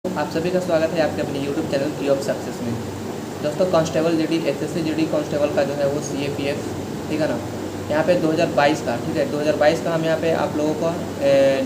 आप सभी का स्वागत है आपके अपने YouTube चैनल की ऑफ सक्सेस में। दोस्तों constable GD SSC GD constable का जो है वो सीएपीएफ, ठीक है ना, यहाँ पे 2022 का, ठीक है, 2022 का हम यहाँ पे आप लोगों का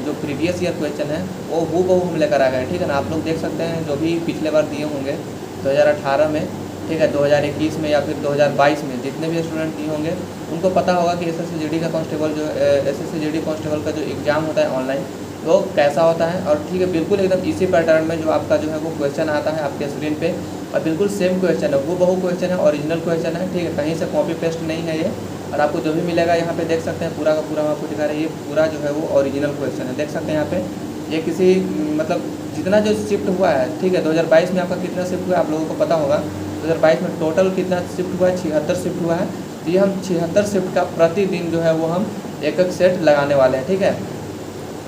जो प्रीवियस ईयर क्वेश्चन है वो हूबहू हम लेकर आ गए, ठीक है ना। आप लोग देख सकते हैं जो भी पिछले बार दिए होंगे 2018 में, ठीक है, 2021 में या फिर 2022 में जितने भी स्टूडेंट दिए होंगे उनको पता होगा कि एसएससी जीडी का कांस्टेबल जो एसएससी जीडी कांस्टेबल का जो एग्ज़ाम होता है ऑनलाइन वो कैसा होता है। और ठीक है, बिल्कुल एकदम इसी पैटर्न में जो आपका जो है वो क्वेश्चन आता है आपके स्क्रीन पे, और बिल्कुल सेम क्वेश्चन है, वो बहु क्वेश्चन है, ओरिजिनल क्वेश्चन है, ठीक है, कहीं से कॉपी पेस्ट नहीं है ये। और आपको जो भी मिलेगा यहाँ पे देख सकते हैं पूरा का पूरा हम आपको दिखा रहे हैं, ये पूरा जो है वो ओरिजिनल क्वेश्चन है। देख सकते हैं यहाँ पे ये किसी मतलब जितना जो शिफ्ट हुआ है, ठीक है, 2022 में आपका कितना शिफ्ट हुआ है आप लोगों को पता होगा। 2022 में टोटल कितना शिफ्ट हुआ है, 76 शिफ्ट हुआ है। तो ये हम 76 शिफ्ट का प्रतिदिन जो है वो हम एक एक सेट लगाने वाले हैं, ठीक है।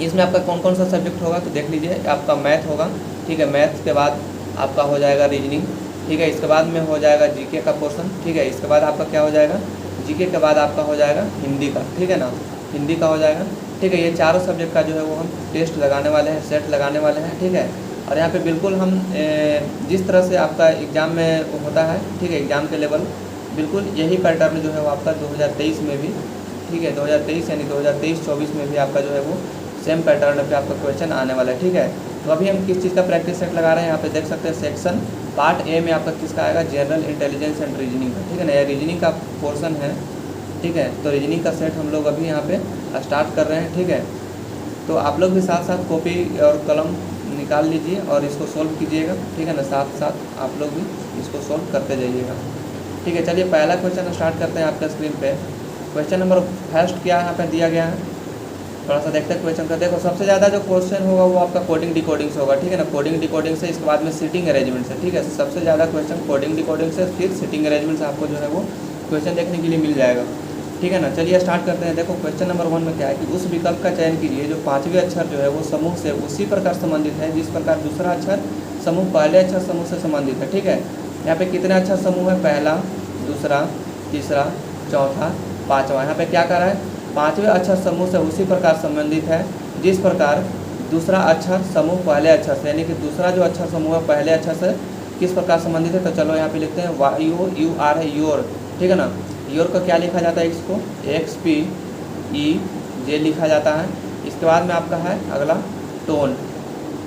इसमें आपका कौन कौन सा सब्जेक्ट होगा तो देख लीजिए, आपका मैथ होगा, ठीक है, मैथ के बाद आपका हो जाएगा रीजनिंग, ठीक है, इसके बाद में हो जाएगा जीके का पोर्शन, ठीक है, इसके बाद आपका क्या हो जाएगा, जीके के बाद आपका हो जाएगा हिंदी का, ठीक है ना, हिंदी का हो जाएगा, ठीक है। ये चारों सब्जेक्ट का जो है वो हम टेस्ट लगाने वाले हैं, सेट लगाने वाले हैं, ठीक है। और यहाँ पे बिल्कुल हम जिस तरह से आपका एग्ज़ाम में होता है, ठीक है, एग्ज़ाम के लेवल बिल्कुल यही पैटर्न जो है वो आपका 2023 में भी, ठीक है, 2023 यानी 2023-24 में भी आपका जो है वो सेम पैटर्न पे आपका क्वेश्चन आने वाला है, ठीक है। तो अभी हम किस चीज़ का प्रैक्टिस सेट लगा रहे हैं, यहाँ पे देख सकते हैं सेक्शन पार्ट ए में आपका किसका आएगा, जनरल इंटेलिजेंस एंड रीजनिंग का, ठीक है ना, यह रीजनिंग का पोर्शन है, ठीक है। तो रीजनिंग का सेट हम लोग अभी यहाँ पे स्टार्ट कर रहे हैं, ठीक है। तो आप लोग भी साथ साथ कॉपी और कलम निकाल लीजिए और इसको सोल्व कीजिएगा, ठीक है ना, साथ साथ आप लोग भी इसको सोल्व करते जाइएगा, ठीक है। चलिए पहला क्वेश्चन स्टार्ट करते हैं आपके स्क्रीन पे। क्वेश्चन नंबर फर्स्ट क्या यहाँ पे दिया गया है, थोड़ा सा देखते हैं क्वेश्चन का। देखो सबसे ज़्यादा जो क्वेश्चन होगा वो आपका कोडिंग डिकोडिंग से होगा, ठीक है ना, कोडिंग डिकोडिंग से, इसके बाद में सीटिंग अरेंजमेंट से, ठीक है। सबसे ज़्यादा क्वेश्चन कोडिंग डिकोडिंग से, फिर सीटिंग अरेंजमेंट से आपको जो है वो क्वेश्चन देखने के लिए मिल जाएगा, ठीक है ना। चलिए स्टार्ट करते हैं। देखो क्वेश्चन नंबर 1 में क्या है कि उस विकल्प का चयन कीजिए जो पाँचवें अक्षर जो है वो समूह से उसी प्रकार संबंधित है जिस प्रकार दूसरा अक्षर समूह पहले अक्षर समूह से संबंधित है, ठीक है। यहाँ पे कितने अक्षर समूह है, पहला, दूसरा, तीसरा, चौथा, पाँचवा। यहाँ पे क्या कर रहा है, पाँचवें अक्षर समूह से उसी प्रकार संबंधित है जिस प्रकार दूसरा अक्षर समूह पहले अक्षर से, यानी कि दूसरा जो अक्षर समूह है पहले अक्षर से किस प्रकार संबंधित है। तो चलो यहाँ पे लिखते हैं वायु यू आर है योर, ठीक है ना। योर को क्या लिखा जाता है, इसको एक्स पी ई जे लिखा जाता है। इसके बाद में आपका है अगला टोन,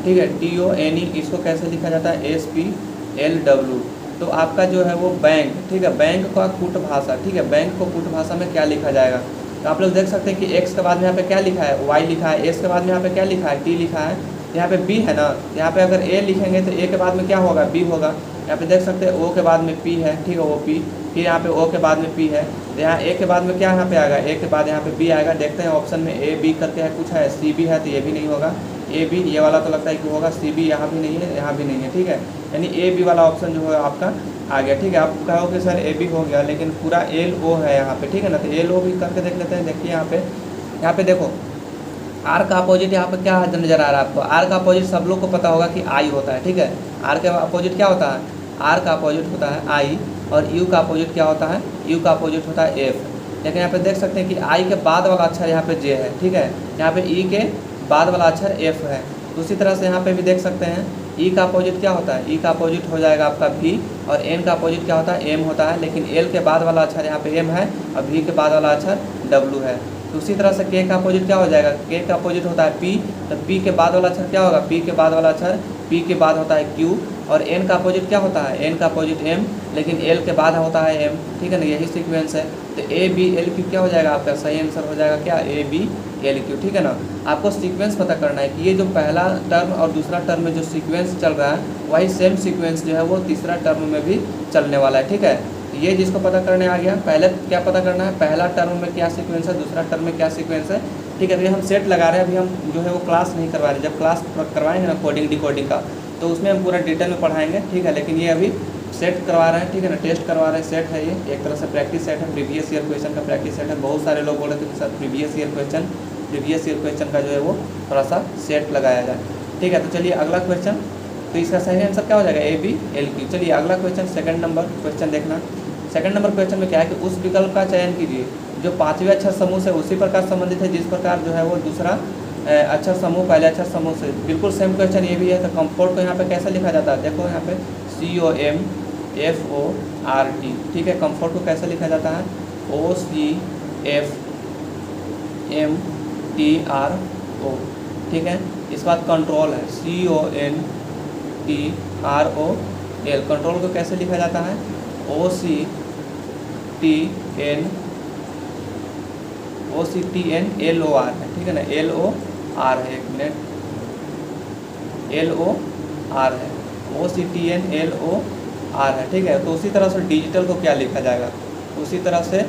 ठीक है, टी ओ एन ई, इसको कैसे लिखा जाता है, एस पी एल डब्ल्यू। तो आपका जो है वो बैंक, ठीक है, बैंक का कूट भाषा, ठीक है, बैंक को कूट भाषा में क्या लिखा जाएगा। तो आप लोग देख सकते हैं कि एक्स के बाद में यहाँ पे क्या लिखा है, वाई लिखा है, एस के बाद में यहाँ पे क्या लिखा है, टी लिखा है, यहाँ पे बी है ना। यहाँ पे अगर ए लिखेंगे तो ए के बाद में क्या होगा, बी होगा। यहाँ पे देख सकते हैं ओ के बाद में पी है, ठीक है, ओ पी, फिर यहाँ पे ओ के बाद में पी है, तो यहाँ ए के बाद में क्या यहाँ पे आएगा, ए के बाद यहाँ पे बी आएगा। देखते हैं ऑप्शन में ए बी करके है, कुछ है, सी बी है तो ये भी नहीं होगा, ए बी ये वाला तो लगता है कि होगा, सी बी यहाँ भी नहीं है, यहाँ भी नहीं है, ठीक है, यानी ए बी वाला ऑप्शन जो है आपका आ गया, ठीक है। आप कहोगे सर ए बी हो गया लेकिन पूरा एल ओ है यहाँ पे, ठीक है ना, तो एल ओ भी करके देख लेते हैं। देखिए यहाँ पे देखो आर का अपोजिट यहाँ पे क्या नजर आ रहा है आपको, आर का अपोजिट सब लोग को पता होगा कि आई होता है, ठीक है। आर का अपोजिट क्या होता है, आर का अपोजिट होता है आई, और यू का अपोजिट क्या होता है, यू का अपोजिट होता है एफ। लेकिन यहाँ पे देख सकते हैं कि आई के बाद वाला अक्षर यहाँ पे जे है, ठीक है, यहाँ पे ई के बाद वाला अक्षर एफ है। उसी तरह से यहाँ पे भी देख सकते हैं ई का अपोजिट क्या होता है, ई का अपोजिट हो जाएगा आपका भी, और एन का अपोजिट क्या होता है, एम होता है, लेकिन एल के बाद वाला अक्षर यहाँ पे एम है और भी के बाद वाला अक्षर डब्लू है। तो उसी तरह से के का अपोजिट क्या हो जाएगा, के का अपोजिट होता है पी, तो पी के बाद वाला अक्षर क्या होगा, पी के बाद वाला अक्षर पी के बाद होता है क्यू, और एन का अपोजिट क्या होता है, एन का अपोजिट एम, लेकिन एल के बाद होता है एम, ठीक है ना, यही सीक्वेंस है। तो ए बी एल क्यू क्या हो जाएगा आपका, सही आंसर हो जाएगा क्या, ए बी एल क्यू, ठीक है ना। आपको सीक्वेंस पता करना है कि ये जो पहला टर्म और दूसरा टर्म में जो सीक्वेंस चल रहा है वही सेम सीक्वेंस जो है वो तीसरा टर्म में भी चलने वाला है, ठीक है। ये जिसको पता करने आ गया, पहले क्या पता करना है, पहला टर्म में क्या सीक्वेंस है, दूसरा टर्म में क्या सीक्वेंस है, ठीक है। अभी हम सेट लगा रहे हैं, अभी हम जो है वो क्लास नहीं करवा रहे, जब क्लास करवाएंगे ना कोडिंग डिकोडिंग का तो उसमें हम पूरा डिटेल में पढ़ाएंगे, ठीक है। लेकिन ये अभी सेट करवा रहे हैं, ठीक है ना, टेस्ट करवा रहे हैं, सेट है ये एक तरह से प्रैक्टिस सेट है, प्रीवियस ईयर क्वेश्चन का प्रैक्टिस सेट है। बहुत सारे लोग बोल रहे थे कि सर प्रीवियस ईयर क्वेश्चन का जो है वो थोड़ा सा सेट लगाया जाए, ठीक है। तो चलिए अगला क्वेश्चन, तो इसका सही आंसर क्या हो जाएगा, ए बी एल क्यू। चलिए अगला क्वेश्चन सेकंड नंबर क्वेश्चन देखना। सेकंड नंबर क्वेश्चन में क्या है कि उस विकल्प का चयन कीजिए जो पाँचवें अक्षर समूह से उसी प्रकार संबंधित है जिस प्रकार जो है वो दूसरा अक्षर समूह पहले अक्षर समूह से बिल्कुल सेम क्वेश्चन ये भी है। तो कंफर्ट को यहाँ पे कैसे लिखा जाता है, देखो यहाँ पे COMFORT, ठीक है। कंफर्ट को कैसे लिखा जाता है, OCFMTRO, ठीक है। इस बात कंट्रोल है CONTROL। कंट्रोल को कैसे लिखा जाता है, OCTNLOR है, ठीक है ना, LOR है, एक मिनट, LOR है, OCTNLOR है, ठीक है। तो उसी तरह से डिजिटल को क्या लिखा जाएगा, उसी तरह से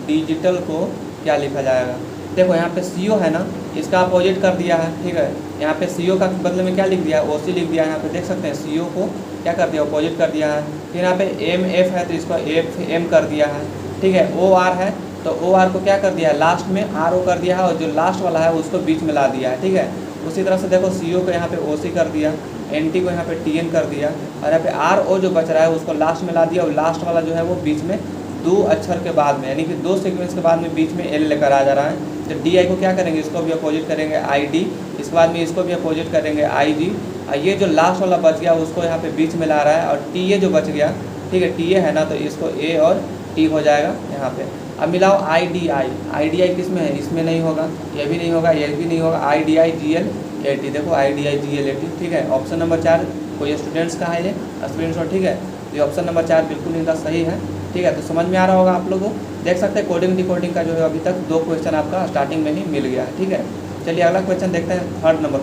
डिजिटल को क्या लिखा जाएगा। देखो यहाँ पे CO है ना, इसका अपोजिट कर दिया है, ठीक है। यहाँ पे CO का बदले में क्या लिख दिया है, OC लिख दिया है। यहाँ पे देख सकते हैं CO को क्या कर दिया, अपोजिट कर दिया है। फिर यहाँ पे MF है तो इसको FM कर दिया है, ठीक है। OR है तो OR को क्या कर दिया है, लास्ट में RO कर दिया है, और जो लास्ट वाला है उसको बीच में ला दिया है, ठीक है। उसी तरह से देखो CO को यहाँ पे OC कर दिया, NT को यहाँ पे TN कर दिया, और यहाँ पे RO जो बच रहा है उसको लास्ट में ला दिया, और लास्ट वाला जो है वो बीच में 2 अक्षर के बाद में, यानी कि 2 सीक्वेंस के बाद में बीच में L लेकर आ जा रहा है। तो DI को क्या करेंगे, इसको भी अपोजिट करेंगे ID, इसके बाद में इसको भी अपोजिट करेंगे IG, और ये जो लास्ट वाला बच गया उसको यहाँ पे बीच में ला रहा है, और TA जो बच गया, ठीक है, TA है ना, तो इसको A और T हो जाएगा यहाँ पे। अब मिलाओ IDI किस में है, इसमें नहीं होगा, ये भी नहीं होगा, ये भी नहीं होगा, IDI GL80, देखो IDI GL80, ठीक है। ऑप्शन नंबर 4 कोई स्टूडेंट्स का है, ये स्क्रीनशॉट, ठीक है। तो ये ऑप्शन नंबर 4 बिल्कुल इनका सही है, ठीक है। तो समझ में आ रहा होगा आप लोगों को, देख सकते हैं कोडिंग डिकोडिंग का जो है अभी तक 2 क्वेश्चन आपका स्टार्टिंग में ही मिल गया है, ठीक है। चलिए अगला क्वेश्चन देखते हैं, थर्ड नंबर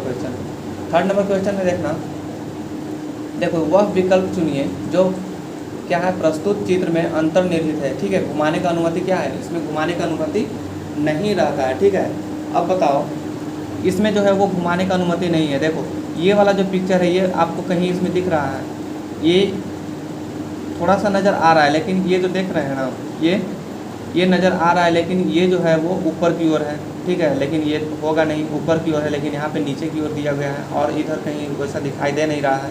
क्वेश्चन में देखना, देखो वह विकल्प चुनिए जो क्या है, प्रस्तुत चित्र में अंतर्निहित है, ठीक है। घुमाने का अनुमति क्या है, इसमें घुमाने का अनुमति नहीं रहता है, ठीक है। अब बताओ इसमें जो है वो घुमाने का अनुमति नहीं है। देखो ये वाला जो पिक्चर है ये आपको कहीं इसमें दिख रहा है, ये थोड़ा सा नज़र आ रहा है, लेकिन ये जो देख रहे हैं ना, ये नज़र आ रहा है, लेकिन ये जो है वो ऊपर की ओर है, ठीक है। लेकिन ये होगा नहीं, ऊपर की ओर है, लेकिन यहाँ पे नीचे की ओर दिया गया है, और इधर कहीं वैसा दिखाई दे नहीं रहा है।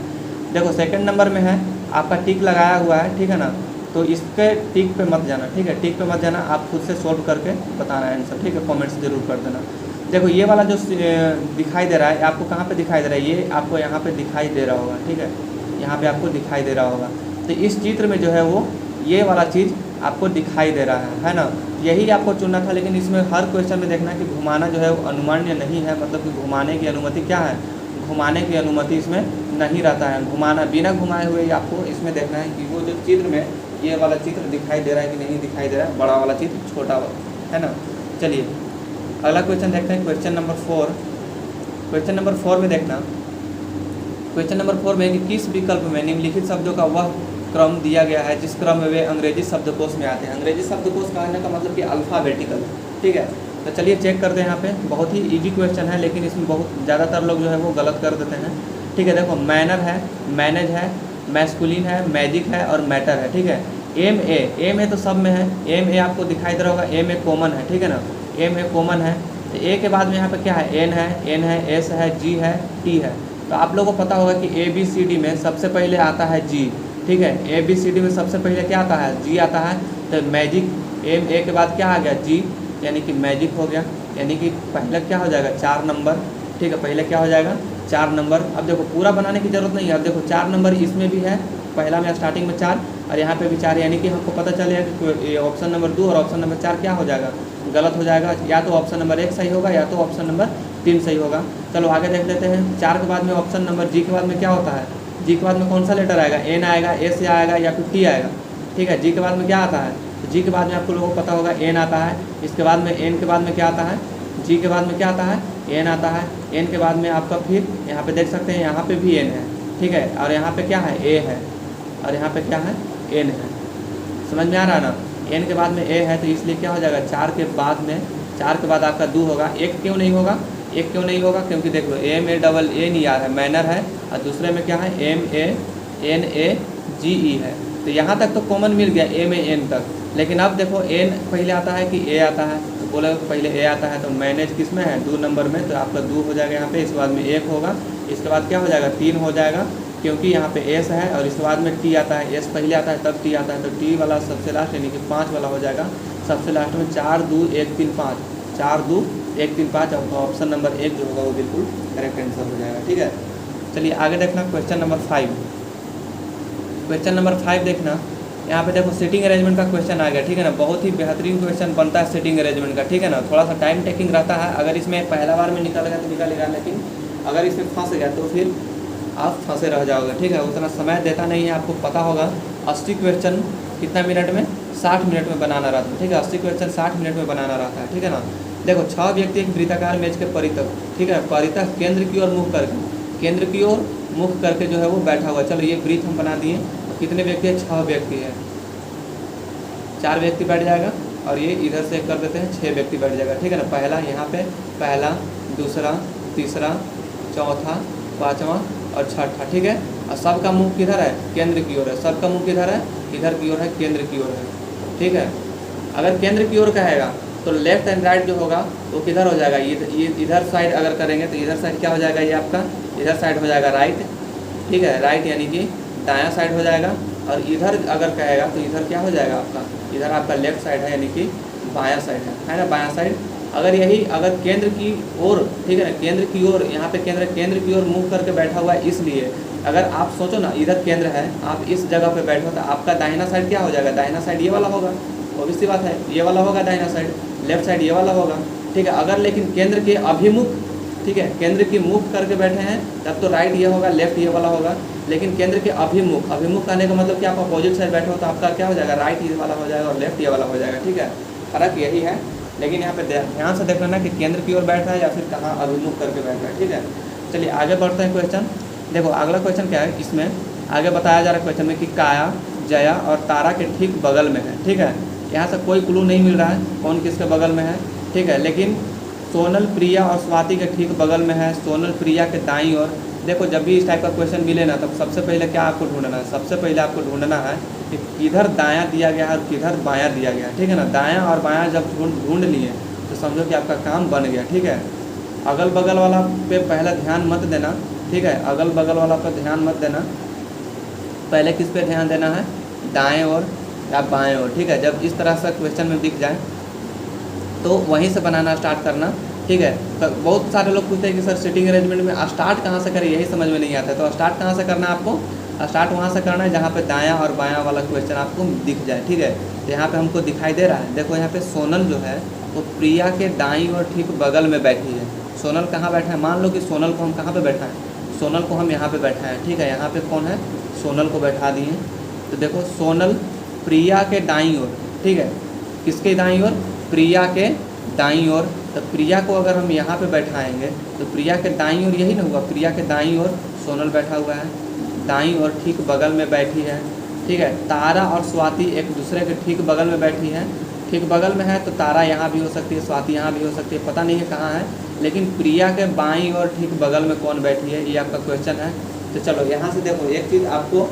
देखो सेकंड नंबर में है, आपका टिक लगाया हुआ है, ठीक है ना। तो इसके टिक पे मत जाना, ठीक है, टिक पे मत जाना, आप खुद से सोल्व करके बताना है आंसर, ठीक है। कमेंट्स जरूर कर देना। देखो ये वाला जो दिखाई दे रहा है, आपको कहाँ पे दिखाई दे रहा है, ये आपको यहाँ पे दिखाई दे रहा होगा, ठीक है, यहाँ पे आपको दिखाई दे रहा होगा। तो इस चित्र में जो है वो ये वाला चीज़ आपको दिखाई दे रहा है ना, यही आपको चुनना था। लेकिन इसमें हर क्वेश्चन में देखना कि घुमाना जो है वो अनुमान्य नहीं है, मतलब कि घुमाने की अनुमति क्या है, घुमाने की अनुमति इसमें नहीं रहता है। घुमाना बिना घुमाए हुए ही आपको इसमें देखना है कि वो जो चित्र में ये वाला चित्र दिखाई दे रहा है कि नहीं दिखाई दे रहा है, बड़ा वाला चित्र छोटा वाला, है ना। चलिए अगला क्वेश्चन देखते हैं, क्वेश्चन नंबर 4 में देखना, क्वेश्चन नंबर 4 में कि किस विकल्प में निम्नलिखित शब्दों का वह क्रम दिया गया है जिस क्रम में वे अंग्रेजी शब्दकोश में आते हैं। अंग्रेजी शब्दकोश कहने का मतलब कि अल्फ़ाबेटिकल, ठीक है। तो चलिए चेक करते हैं, यहाँ पे बहुत ही इजी क्वेश्चन है, लेकिन इसमें बहुत ज़्यादातर लोग जो है वो गलत कर देते हैं, ठीक है। देखो मैनर है, मैनेज है, मैस्कुलिन है, मैजिक है और मैटर है, ठीक है। एम ए तो सब में है, एम ए आपको दिखाई दे रहा होगा, एम ए कॉमन है, ठीक है ना, एम ए कॉमन है। तो ए के बाद में यहाँ पे क्या है, एन है, एस है, जी है, टी है। तो आप लोगों को पता होगा कि ABCD में सबसे पहले आता है जी, ठीक है। ABCD में सबसे पहले क्या आता है, जी आता है। तो मैजिक एम ए के बाद क्या आ गया, जी, यानी कि मैजिक हो गया, यानी कि पहले क्या हो जाएगा, 4 नंबर, ठीक है, पहले क्या हो जाएगा 4 नंबर। अब देखो पूरा बनाने की जरूरत नहीं है, अब देखो 4 नंबर इसमें भी है, पहला में स्टार्टिंग में 4 और यहाँ पे भी 4, यानी कि हमको पता चलेगा कि ऑप्शन नंबर 2 और ऑप्शन नंबर 4 क्या हो जाएगा, गलत हो जाएगा। या तो ऑप्शन नंबर 1 सही होगा या तो ऑप्शन नंबर 3 सही होगा। चलो आगे देख लेते हैं। 4 के बाद में ऑप्शन नंबर जी के बाद में क्या होता है, जी के बाद में कौन सा लेटर आएगा, एन आएगा, एस आएगा या फिर टी आएगा, ठीक है। जी के बाद में क्या आता है, तो जी के बाद में आपको लोगों को पता होगा एन आता है। इसके बाद में एन के बाद में क्या आता है, जी के बाद में क्या आता है, एन आता है। एन के बाद में आपका फिर यहाँ पे देख सकते हैं, यहाँ पे भी एन है, ठीक है, और यहाँ पे क्या है, ए है, और यहाँ पे क्या है, एन है। समझ में आ रहा है ना, एन के बाद में ए है, तो इसलिए क्या हो जाएगा, 4 के बाद में 4 के बाद आपका 2 होगा। एक क्यों नहीं होगा, एक क्यों नहीं होगा, क्योंकि देख लो MANN है, मैनर है, और दूसरे में क्या है, MANAGE है। तो यहाँ तक तो कॉमन मिल गया MAN तक, लेकिन अब देखो एन पहले आता है कि ए आता है, तो बोले पहले ए आता है, तो मैनेज किस में है, 2 नंबर में, तो आपका 2 हो जाएगा यहाँ पे। इसके बाद में 1 होगा, इसके बाद क्या हो जाएगा, 3 हो जाएगा, क्योंकि यहाँ पे एस है, और इसके बाद में टी आता है, एस पहले आता है तब टी आता है, तो टी वाला सबसे लास्ट, यानी कि 5 वाला हो जाएगा सबसे लास्ट में। 4 2 1 3 5, 4 2 135 ऑप्शन नंबर 1 जो होगा वो बिल्कुल करेक्ट आंसर हो जाएगा। ठीक है, चलिए आगे देखना क्वेश्चन नंबर 5। क्वेश्चन नंबर 5 देखना, यहाँ पे देखो सिटिंग अरेंजमेंट का क्वेश्चन आ गया। ठीक है ना, बहुत ही बेहतरीन क्वेश्चन बनता है सिटिंग अरेंजमेंट का। ठीक है ना, थोड़ा सा टाइम टेकिंग रहता है, अगर इसमें पहला बार में निकल गया तो निकलेगा, लेकिन अगर इसमें फंस गया तो फिर आप फंसे रह जाओगे। ठीक है, उतना समय देता नहीं है, आपको पता होगा 80 क्वेश्चन कितना मिनट में, 60 मिनट में बनाना रहता है। ठीक है, 80 क्वेश्चन 60 मिनट में बनाना रहता है। ठीक है ना, देखो 6 व्यक्ति एक वृत्ताकार मेज के परितः, ठीक है, परितः केंद्र की ओर मुख करके, केंद्र की ओर मुख करके जो है वो बैठा हुआ। चलो ये वृत्त हम बना दिए, कितने व्यक्ति है, 6 व्यक्ति है, 4 व्यक्ति बैठ जाएगा, और ये इधर से कर देते हैं 6 व्यक्ति बैठ जाएगा। ठीक है ना, पहला यहाँ पे, पहला, दूसरा, तीसरा, चौथा, पाँचवा और छठा। ठीक है, और सबका मुंह किधर है, केंद्र की ओर है, सबका मुंह किधर है, इधर की ओर है, केंद्र की ओर है। ठीक है, अगर केंद्र की ओर कहेगा तो लेफ्ट एंड राइट जो होगा वो किधर हो जाएगा, ये इधर साइड अगर करेंगे तो इधर साइड क्या हो जाएगा, ये आपका इधर साइड हो जाएगा राइट। ठीक है, राइट यानी कि दायां साइड हो जाएगा, और इधर अगर कहेगा तो इधर क्या हो जाएगा आपका, इधर आपका लेफ्ट साइड है यानी कि बायां साइड है ना, बायां साइड। अगर यही अगर केंद्र की ओर, ठीक है ना, केंद्र की ओर, यहाँ पे केंद्र की ओर मुँह करके बैठा हुआ है, इसलिए अगर आप सोचो ना इधर केंद्र है, आप इस जगह पे बैठो तो आपका दाहिना साइड क्या हो जाएगा, दाहिना साइड ये वाला होगा, ऑब्वियस सी बात है, ये वाला होगा दाहिना साइड, लेफ्ट साइड ये वाला होगा। ठीक है, अगर लेकिन केंद्र के अभिमुख, ठीक है, केंद्र की मुख करके बैठे हैं तब तो राइट ये होगा, लेफ्ट ये वाला होगा, लेकिन केंद्र के अभिमुख, अभिमुख कहने का मतलब कि आप अपोजिट साइड बैठे हो तो आपका क्या हो जाएगा, राइट ये वाला हो जाएगा और लेफ्ट ये वाला हो जाएगा। ठीक है, फर्क यही है, लेकिन यहाँ पे ध्यान से देख लेना कि केंद्र की ओर बैठ रहा है या फिर कहाँ अभिमुख करके बैठ रहा है। ठीक है, चलिए आगे बढ़ते हैं क्वेश्चन। देखो अगला क्वेश्चन क्या है, इसमें आगे बताया जा रहा है क्वेश्चन में कि काया, जया और तारा के ठीक बगल में है। ठीक है, यहाँ से कोई क्लू नहीं मिल रहा है कौन किसके बगल में है। ठीक है, लेकिन सोनल, प्रिया और स्वाति के ठीक बगल में है, सोनल प्रिया के दाईं ओर। देखो जब भी इस टाइप का क्वेश्चन मिले ना, तब सबसे पहले क्या आपको ढूंढना है, सबसे पहले आपको ढूंढना है कि किधर दायां दिया गया है और किधर बायां दिया गया है। ठीक है ना, दायां और बायां जब ढूंढ लिए तो समझो कि आपका काम बन गया। ठीक है, अगल बगल वाला पे पहले ध्यान मत देना। ठीक है, अगल बगल वाला पे ध्यान मत देना, पहले किस पे ध्यान देना है, दाएँ ओर या बाएँ ओर। ठीक है, जब इस तरह से क्वेश्चन में दिख जाए तो वहीं से बनाना स्टार्ट करना। ठीक है, तो बहुत सारे लोग पूछते हैं कि सर सिटिंग अरेंजमेंट में स्टार्ट कहाँ से करें, यही समझ में नहीं आता है। तो स्टार्ट कहाँ से करना है आपको, स्टार्ट वहाँ से करना है जहाँ पे दायां और बायां वाला क्वेश्चन आपको दिख जाए। ठीक है, तो यहाँ पे हमको दिखाई दे रहा है, देखो यहाँ पे सोनल जो है वो प्रिया के दाईं और ठीक बगल में बैठी है। सोनल कहाँ बैठा है, मान लो कि सोनल को हम कहाँ पर बैठा है, सोनल को हम यहाँ पर बैठा है। ठीक है, यहाँ पर कौन है, सोनल को बैठा दिए। तो देखो सोनल प्रिया के दाईं ओर, ठीक है, किसके दाईं ओर, प्रिया के दाईं ओर। तो प्रिया को अगर हम यहाँ पे बैठाएंगे तो प्रिया के दाईं ओर यही ना होगा, प्रिया के दाईं ओर सोनल बैठा हुआ है, दाईं ओर ठीक बगल में बैठी है। ठीक है, तारा और स्वाति एक दूसरे के ठीक बगल में बैठी है। ठीक बगल में है तो तारा यहाँ भी हो सकती है, स्वाति यहाँ भी हो सकती है, पता नहीं है कहाँ है, लेकिन प्रिया के बाईं ओर ठीक बगल में कौन बैठी है, ये आपका क्वेश्चन है। तो चलो यहाँ से देखो एक चीज़ आपको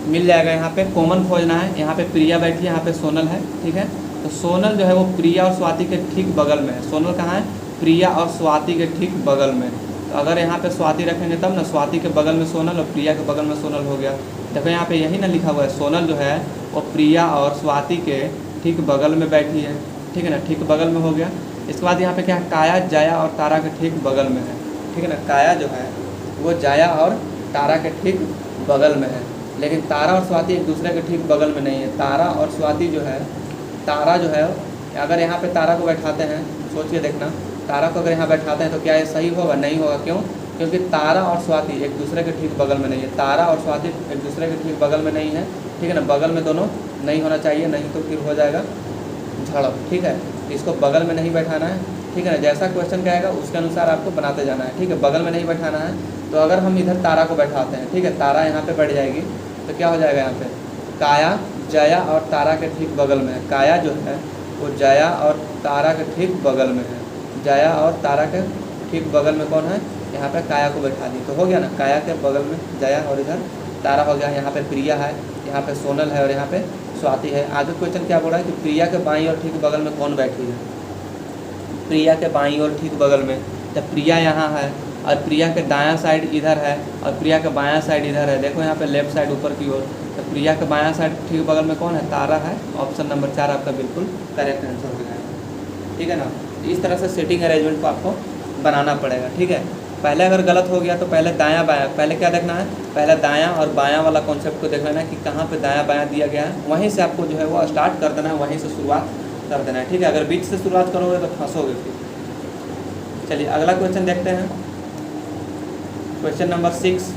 मिल जाएगा, यहाँ पे कॉमन खोजना है। यहाँ पे प्रिया बैठी है, यहाँ पे सोनल है। ठीक है, तो सोनल जो है वो प्रिया और स्वाति के ठीक बगल में है। सोनल कहाँ है, प्रिया और स्वाति के ठीक बगल में। तो अगर यहाँ पे स्वाति रखेंगे तब ना, स्वाति के बगल में सोनल और प्रिया के बगल में सोनल हो गया। देखो यहाँ पे यही ना लिखा हुआ है, सोनल जो है वो प्रिया और स्वाति के ठीक बगल में बैठी है। ठीक है ना, ठीक बगल में हो गया। इसके बाद यहाँ पे क्या है, काया, जया और तारा के ठीक बगल में है। ठीक है ना, काया जो है वो जया और तारा के ठीक बगल में है, लेकिन तारा और स्वाति एक दूसरे के ठीक बगल में नहीं है। तारा और स्वाति जो है, तारा जो है अगर यहाँ पे तारा को बैठाते हैं, सोच के देखना, तारा को अगर यहाँ बैठाते हैं तो क्या ये सही होगा, नहीं होगा। क्यों, क्योंकि तारा और स्वाति एक दूसरे के ठीक बगल में नहीं है। तारा और स्वाति एक दूसरे के ठीक बगल में नहीं है। ठीक है ना, बगल में दोनों नहीं होना चाहिए, नहीं तो फिर हो जाएगा झड़प। ठीक है, इसको बगल में नहीं बैठाना है। ठीक है ना, जैसा क्वेश्चन कहेगा उसके अनुसार आपको बनाते जाना है। ठीक है, बगल में नहीं बैठाना है। तो अगर हम इधर तारा को बैठाते हैं, ठीक है, तारा यहाँ पे बैठ जाएगी तो क्या हो जाएगा, यहाँ पे काया, जया और तारा के ठीक बगल में है। काया जो है वो जया और तारा के ठीक बगल में है। जया और तारा के ठीक बगल में कौन है, यहाँ पे काया को बैठा दी तो हो गया ना, काया के बगल में जया और इधर तारा हो गया। यहाँ पे प्रिया है, यहाँ पे सोनल है और यहाँ पे स्वाति है। आगे क्वेश्चन क्या बोल रहा है कि प्रिया के बाईं और ठीक बगल में कौन बैठी है, प्रिया के बाईं और ठीक बगल में। तो प्रिया यहाँ है और प्रिया के दायां साइड इधर है और प्रिया का बायां साइड इधर है। देखो यहाँ पे लेफ्ट साइड ऊपर की ओर। तो प्रिया के बायां साइड ठीक बगल में कौन है, तारा है। ऑप्शन नंबर 4 आपका बिल्कुल करेक्ट आंसर हो जाएगा। ठीक है ना, इस तरह से सेटिंग अरेंजमेंट को आपको बनाना पड़ेगा, ठीक है। पहले अगर गलत हो गया तो पहले दायां बायां, पहले क्या देखना है, पहले दायां और बायां वाला कॉन्सेप्ट को देख लेना है कि कहाँ पे दायां बायां दिया गया है, वहीं से आपको जो है वो स्टार्ट कर देना है, वहीं से शुरुआत कर देना है, ठीक है। अगर बीच से शुरुआत करोगे तो फंसोगे फिर। चलिए अगला क्वेश्चन देखते हैं, क्वेश्चन नंबर 6।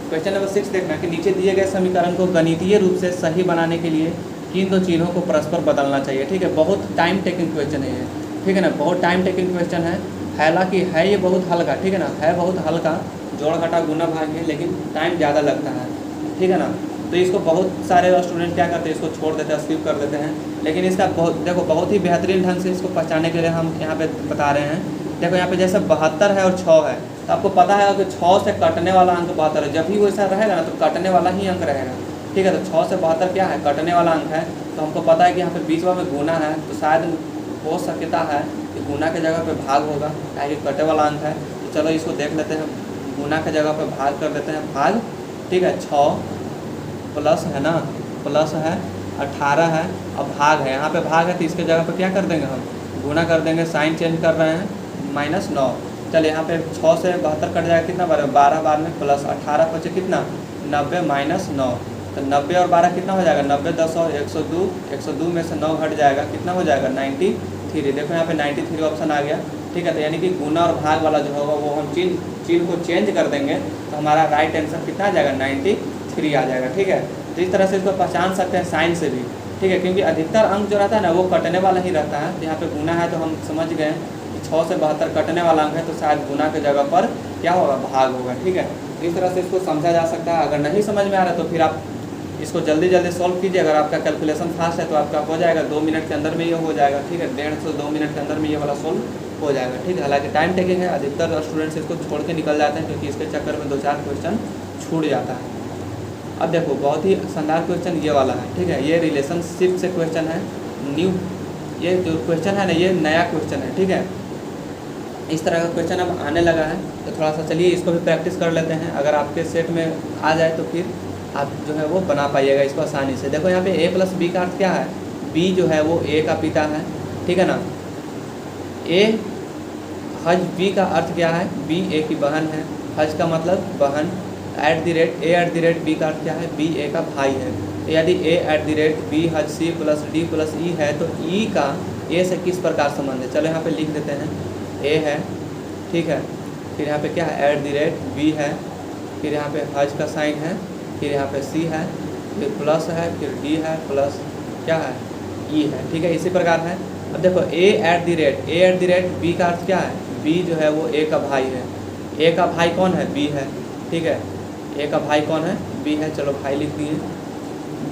क्वेश्चन नंबर 6 देखना कि नीचे दिए गए समीकरण को गणितीय रूप से सही बनाने के लिए किन दो चिन्हों को परस्पर बदलना चाहिए, ठीक है। बहुत टाइम टेकिंग क्वेश्चन है ये, ठीक है ना, बहुत टाइम टेकिंग क्वेश्चन है। हालांकि है ये बहुत हल्का, ठीक है ना, है बहुत हल्का, जोड़ घटा गुना भाग है, लेकिन टाइम ज़्यादा लगता है, ठीक है ना। तो इसको बहुत सारे स्टूडेंट क्या करते हैं, इसको छोड़ देते हैं, स्किप कर देते हैं। लेकिन इसका बहुत देखो बहुत ही बेहतरीन ढंग से इसको पहचानने के लिए हम यहाँ पे बता रहे हैं। देखो यहाँ पे जैसे 72 है और 6 है, तो आपको पता है कि 6 से कटने वाला अंक 72 है। जब भी वो ऐसा रहेगा ना तो कटने वाला ही अंक रहेगा, ठीक है। तो 6 से 72 क्या है, कटने वाला अंक है। तो हमको पता है कि यहाँ पे बीच में गुना है, तो शायद हो सकता है कि गुना के जगह पे भाग होगा, क्या कटे वाला अंक है। तो चलो इसको देख लेते हैं, गुना के जगह पे भाग कर देते हैं, भाग, ठीक है। 6 प्लस है ना, प्लस है 18 है, अब भाग है, यहाँ पे भाग है तो इसके जगह पे क्या कर देंगे हम, गुना कर देंगे, साइन चेंज कर रहे हैं, -9। चलिए यहाँ पे 6 से 72 कट जाएगा, कितना बार 12 बार में प्लस 18 बचे कितना 90 -9। तो 90 और 12 कितना हो जाएगा, 90 10 और 102, 102 में से 9 घट जाएगा, कितना हो जाएगा 93। देखो यहाँ पे 93 ऑप्शन आ गया, ठीक है। तो यानी कि गुना और भाग वाला जो होगा वो हम चिन्ह को चेंज कर देंगे तो हमारा राइट आंसर कितना आ जाएगा 93 आ जाएगा, ठीक है। तो इस तरह से इसको पहचान सकते हैं साइन से भी, ठीक है, क्योंकि अधिकतर अंक जो रहता है ना वो कटने वाला ही रहता है। तो यहाँ पे गुना है तो हम समझ गए कि 6 से 72 कटने वाला अंक है, तो शायद गुना के जगह पर क्या होगा, भाग होगा, ठीक है। इस तरह से इसको समझा जा सकता है। अगर नहीं समझ में आ रहा तो फिर आप इसको जल्दी जल्दी सॉल्व कीजिए। अगर आपका कैलकुलेशन फास्ट है तो आपका हो जाएगा 2 मिनट के अंदर में ये हो जाएगा, ठीक है। 1.5 से 2 मिनट के अंदर में ये वाला सॉल्व हो जाएगा, ठीक है। हालांकि टाइम टेकिंग है, अधिकतर स्टूडेंट्स इसको छोड़ के निकल जाते हैं क्योंकि इसके चक्कर में 2-4 क्वेश्चन छूट जाता है। अब देखो बहुत ही शानदार क्वेश्चन ये वाला है, ठीक है। ये रिलेशनशिप से क्वेश्चन है, न्यू ये जो क्वेश्चन है ना ये नया क्वेश्चन है, ठीक है। इस तरह का क्वेश्चन अब आने लगा है, तो थोड़ा सा चलिए इसको भी प्रैक्टिस कर लेते हैं। अगर आपके सेट में आ जाए तो फिर आप जो है वो बना पाइएगा इसको आसानी से। देखो यहाँ पे a + b का अर्थ क्या है, b जो है वो a का पिता है, ठीक है ना। a हज b का अर्थ क्या है, b a की बहन है, हज का मतलब बहन, @b का अर्थ क्या है, b a का भाई है। तो यदि a@b हज c + d + e है तो e का a से किस प्रकार संबंध है। चलो यहाँ पे लिख देते हैं, a है, ठीक है, फिर यहाँ पे क्या है @b है, फिर यहाँ पे हज का साइन है, फिर यहाँ पे c है, फिर प्लस है, फिर d है, प्लस क्या है e है, ठीक है। इसी प्रकार है। अब देखो a@b का अर्थ क्या है, b जो है वो a का भाई है, a का भाई कौन है, b है, ठीक है। a का भाई कौन है, b है, चलो भाई लिख दिए।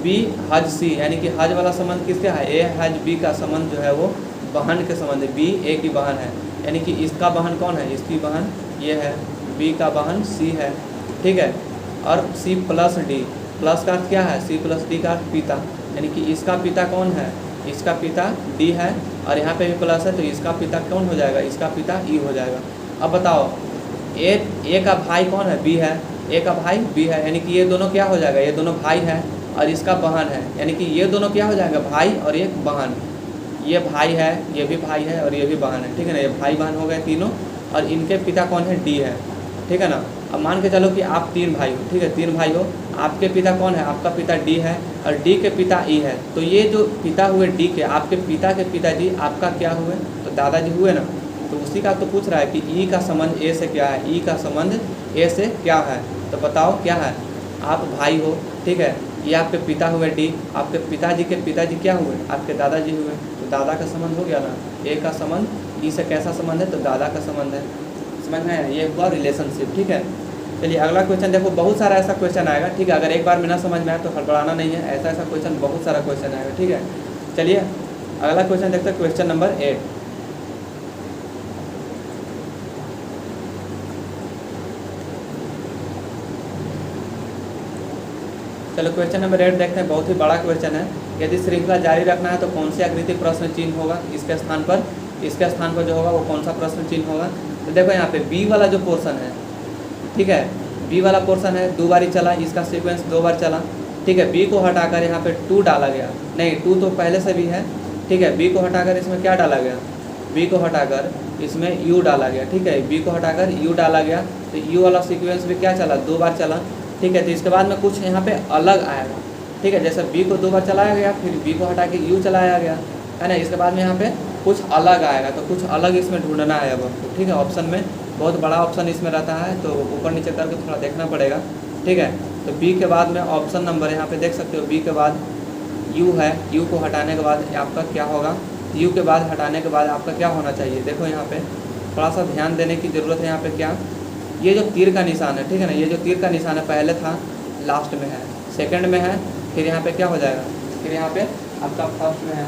b हज c यानी कि हज वाला संबंध किसका है, a हज b का संबंध जो है वो बहन के संबंध है, b a की बहन है, यानी कि इसका बहन कौन है, इसकी बहन ये है, b का बहन c है, ठीक है। और c + d, प्लस का अर्थ क्या है, c + d का अर्थ पिता, यानी कि इसका पिता कौन है, इसका पिता d है, और यहाँ पे भी प्लस है तो इसका पिता कौन हो जाएगा, इसका पिता e हो जाएगा। अब बताओ a का भाई कौन है, b है, a का भाई b है, यानी कि ये दोनों क्या हो जाएगा, ये दोनों भाई है, और इसका बहन है, यानी कि ये दोनों क्या हो जाएगा, भाई और एक बहन। ये भाई है, ये भी भाई है, और ये भी बहन है, ठीक है ना। ये भाई बहन हो गए तीनों, और इनके पिता कौन है, d है, ठीक है ना। अब मान के चलो कि आप 3 भाई हो, ठीक है, 3 भाई हो, आपके पिता कौन है, आपका पिता d है, और d के पिता e है। तो ये जो पिता हुए d के, आपके पिता के पिताजी आपका क्या हुए, तो दादाजी हुए ना। तो उसी का तो पूछ रहा है कि e का संबंध a से क्या है, e का संबंध a से क्या है, तो बताओ क्या है। आप भाई हो, ठीक है, ये आपके पिता हुए d, आपके पिताजी के पिताजी क्या हुए, आपके दादाजी हुए, तो दादा का संबंध हो गया ना। a का संबंध e से कैसा संबंध है, तो दादा का संबंध है, समझ में आया, ये हुआ रिलेशनशिप, ठीक है। चलिए अगला क्वेश्चन देखो, बहुत सारा ऐसा क्वेश्चन आएगा, ठीक है। अगर एक बार में ना समझ में आए तो हड़बड़ाना नहीं है, ऐसा क्वेश्चन बहुत सारा क्वेश्चन आएगा, ठीक है। चलिए अगला क्वेश्चन देखते हैं, क्वेश्चन नंबर 8। चलो क्वेश्चन नंबर 8 देखते हैं, बहुत ही बड़ा क्वेश्चन है। यदि श्रृंखला जारी रखना है तो कौन सी आकृति प्रश्न चिन्ह होगा, इसके स्थान पर जो होगा वो कौन सा प्रश्न चिन्ह होगा। तो देखो यहाँ पे बी वाला जो पोर्शन है, ठीक है, बी वाला पोर्शन है 2 बार चला, इसका सीक्वेंस 2 बार चला, ठीक है। बी को हटाकर यहाँ पे 2 डाला गया, नहीं 2 तो पहले से भी है, ठीक है। बी को हटाकर इसमें क्या डाला गया, बी को हटाकर इसमें यू डाला गया, ठीक है। बी को हटाकर यू डाला गया तो यू वाला सीक्वेंस भी क्या चला, 2 बार चला, ठीक है। तो इसके बाद में कुछ यहाँ पे अलग आएगा, ठीक है। जैसे बी को 2 बार चलाया गया, फिर बी को हटा के यू चलाया गया, है ना। इसके बाद में यहाँ पे कुछ अलग आएगा, तो कुछ अलग इसमें ढूंढना है अब हमको, ठीक है। ऑप्शन में बहुत बड़ा ऑप्शन इसमें रहता है, तो ऊपर नीचे करके थोड़ा देखना पड़ेगा, ठीक है। तो बी के बाद में ऑप्शन नंबर यहाँ पे देख सकते हो, बी के बाद यू है, यू को हटाने के बाद आपका क्या होगा, यू के बाद हटाने के बाद आपका क्या होना चाहिए। देखो यहाँ पे थोड़ा सा ध्यान देने की ज़रूरत है। यहाँ पे क्या, ये जो तीर का निशान है, ठीक है ना, ये जो तीर का निशान है पहले था, लास्ट में है, सेकंड में है, फिर यहाँ पे क्या हो जाएगा, फिर यहाँ पे आपका फर्स्ट में है,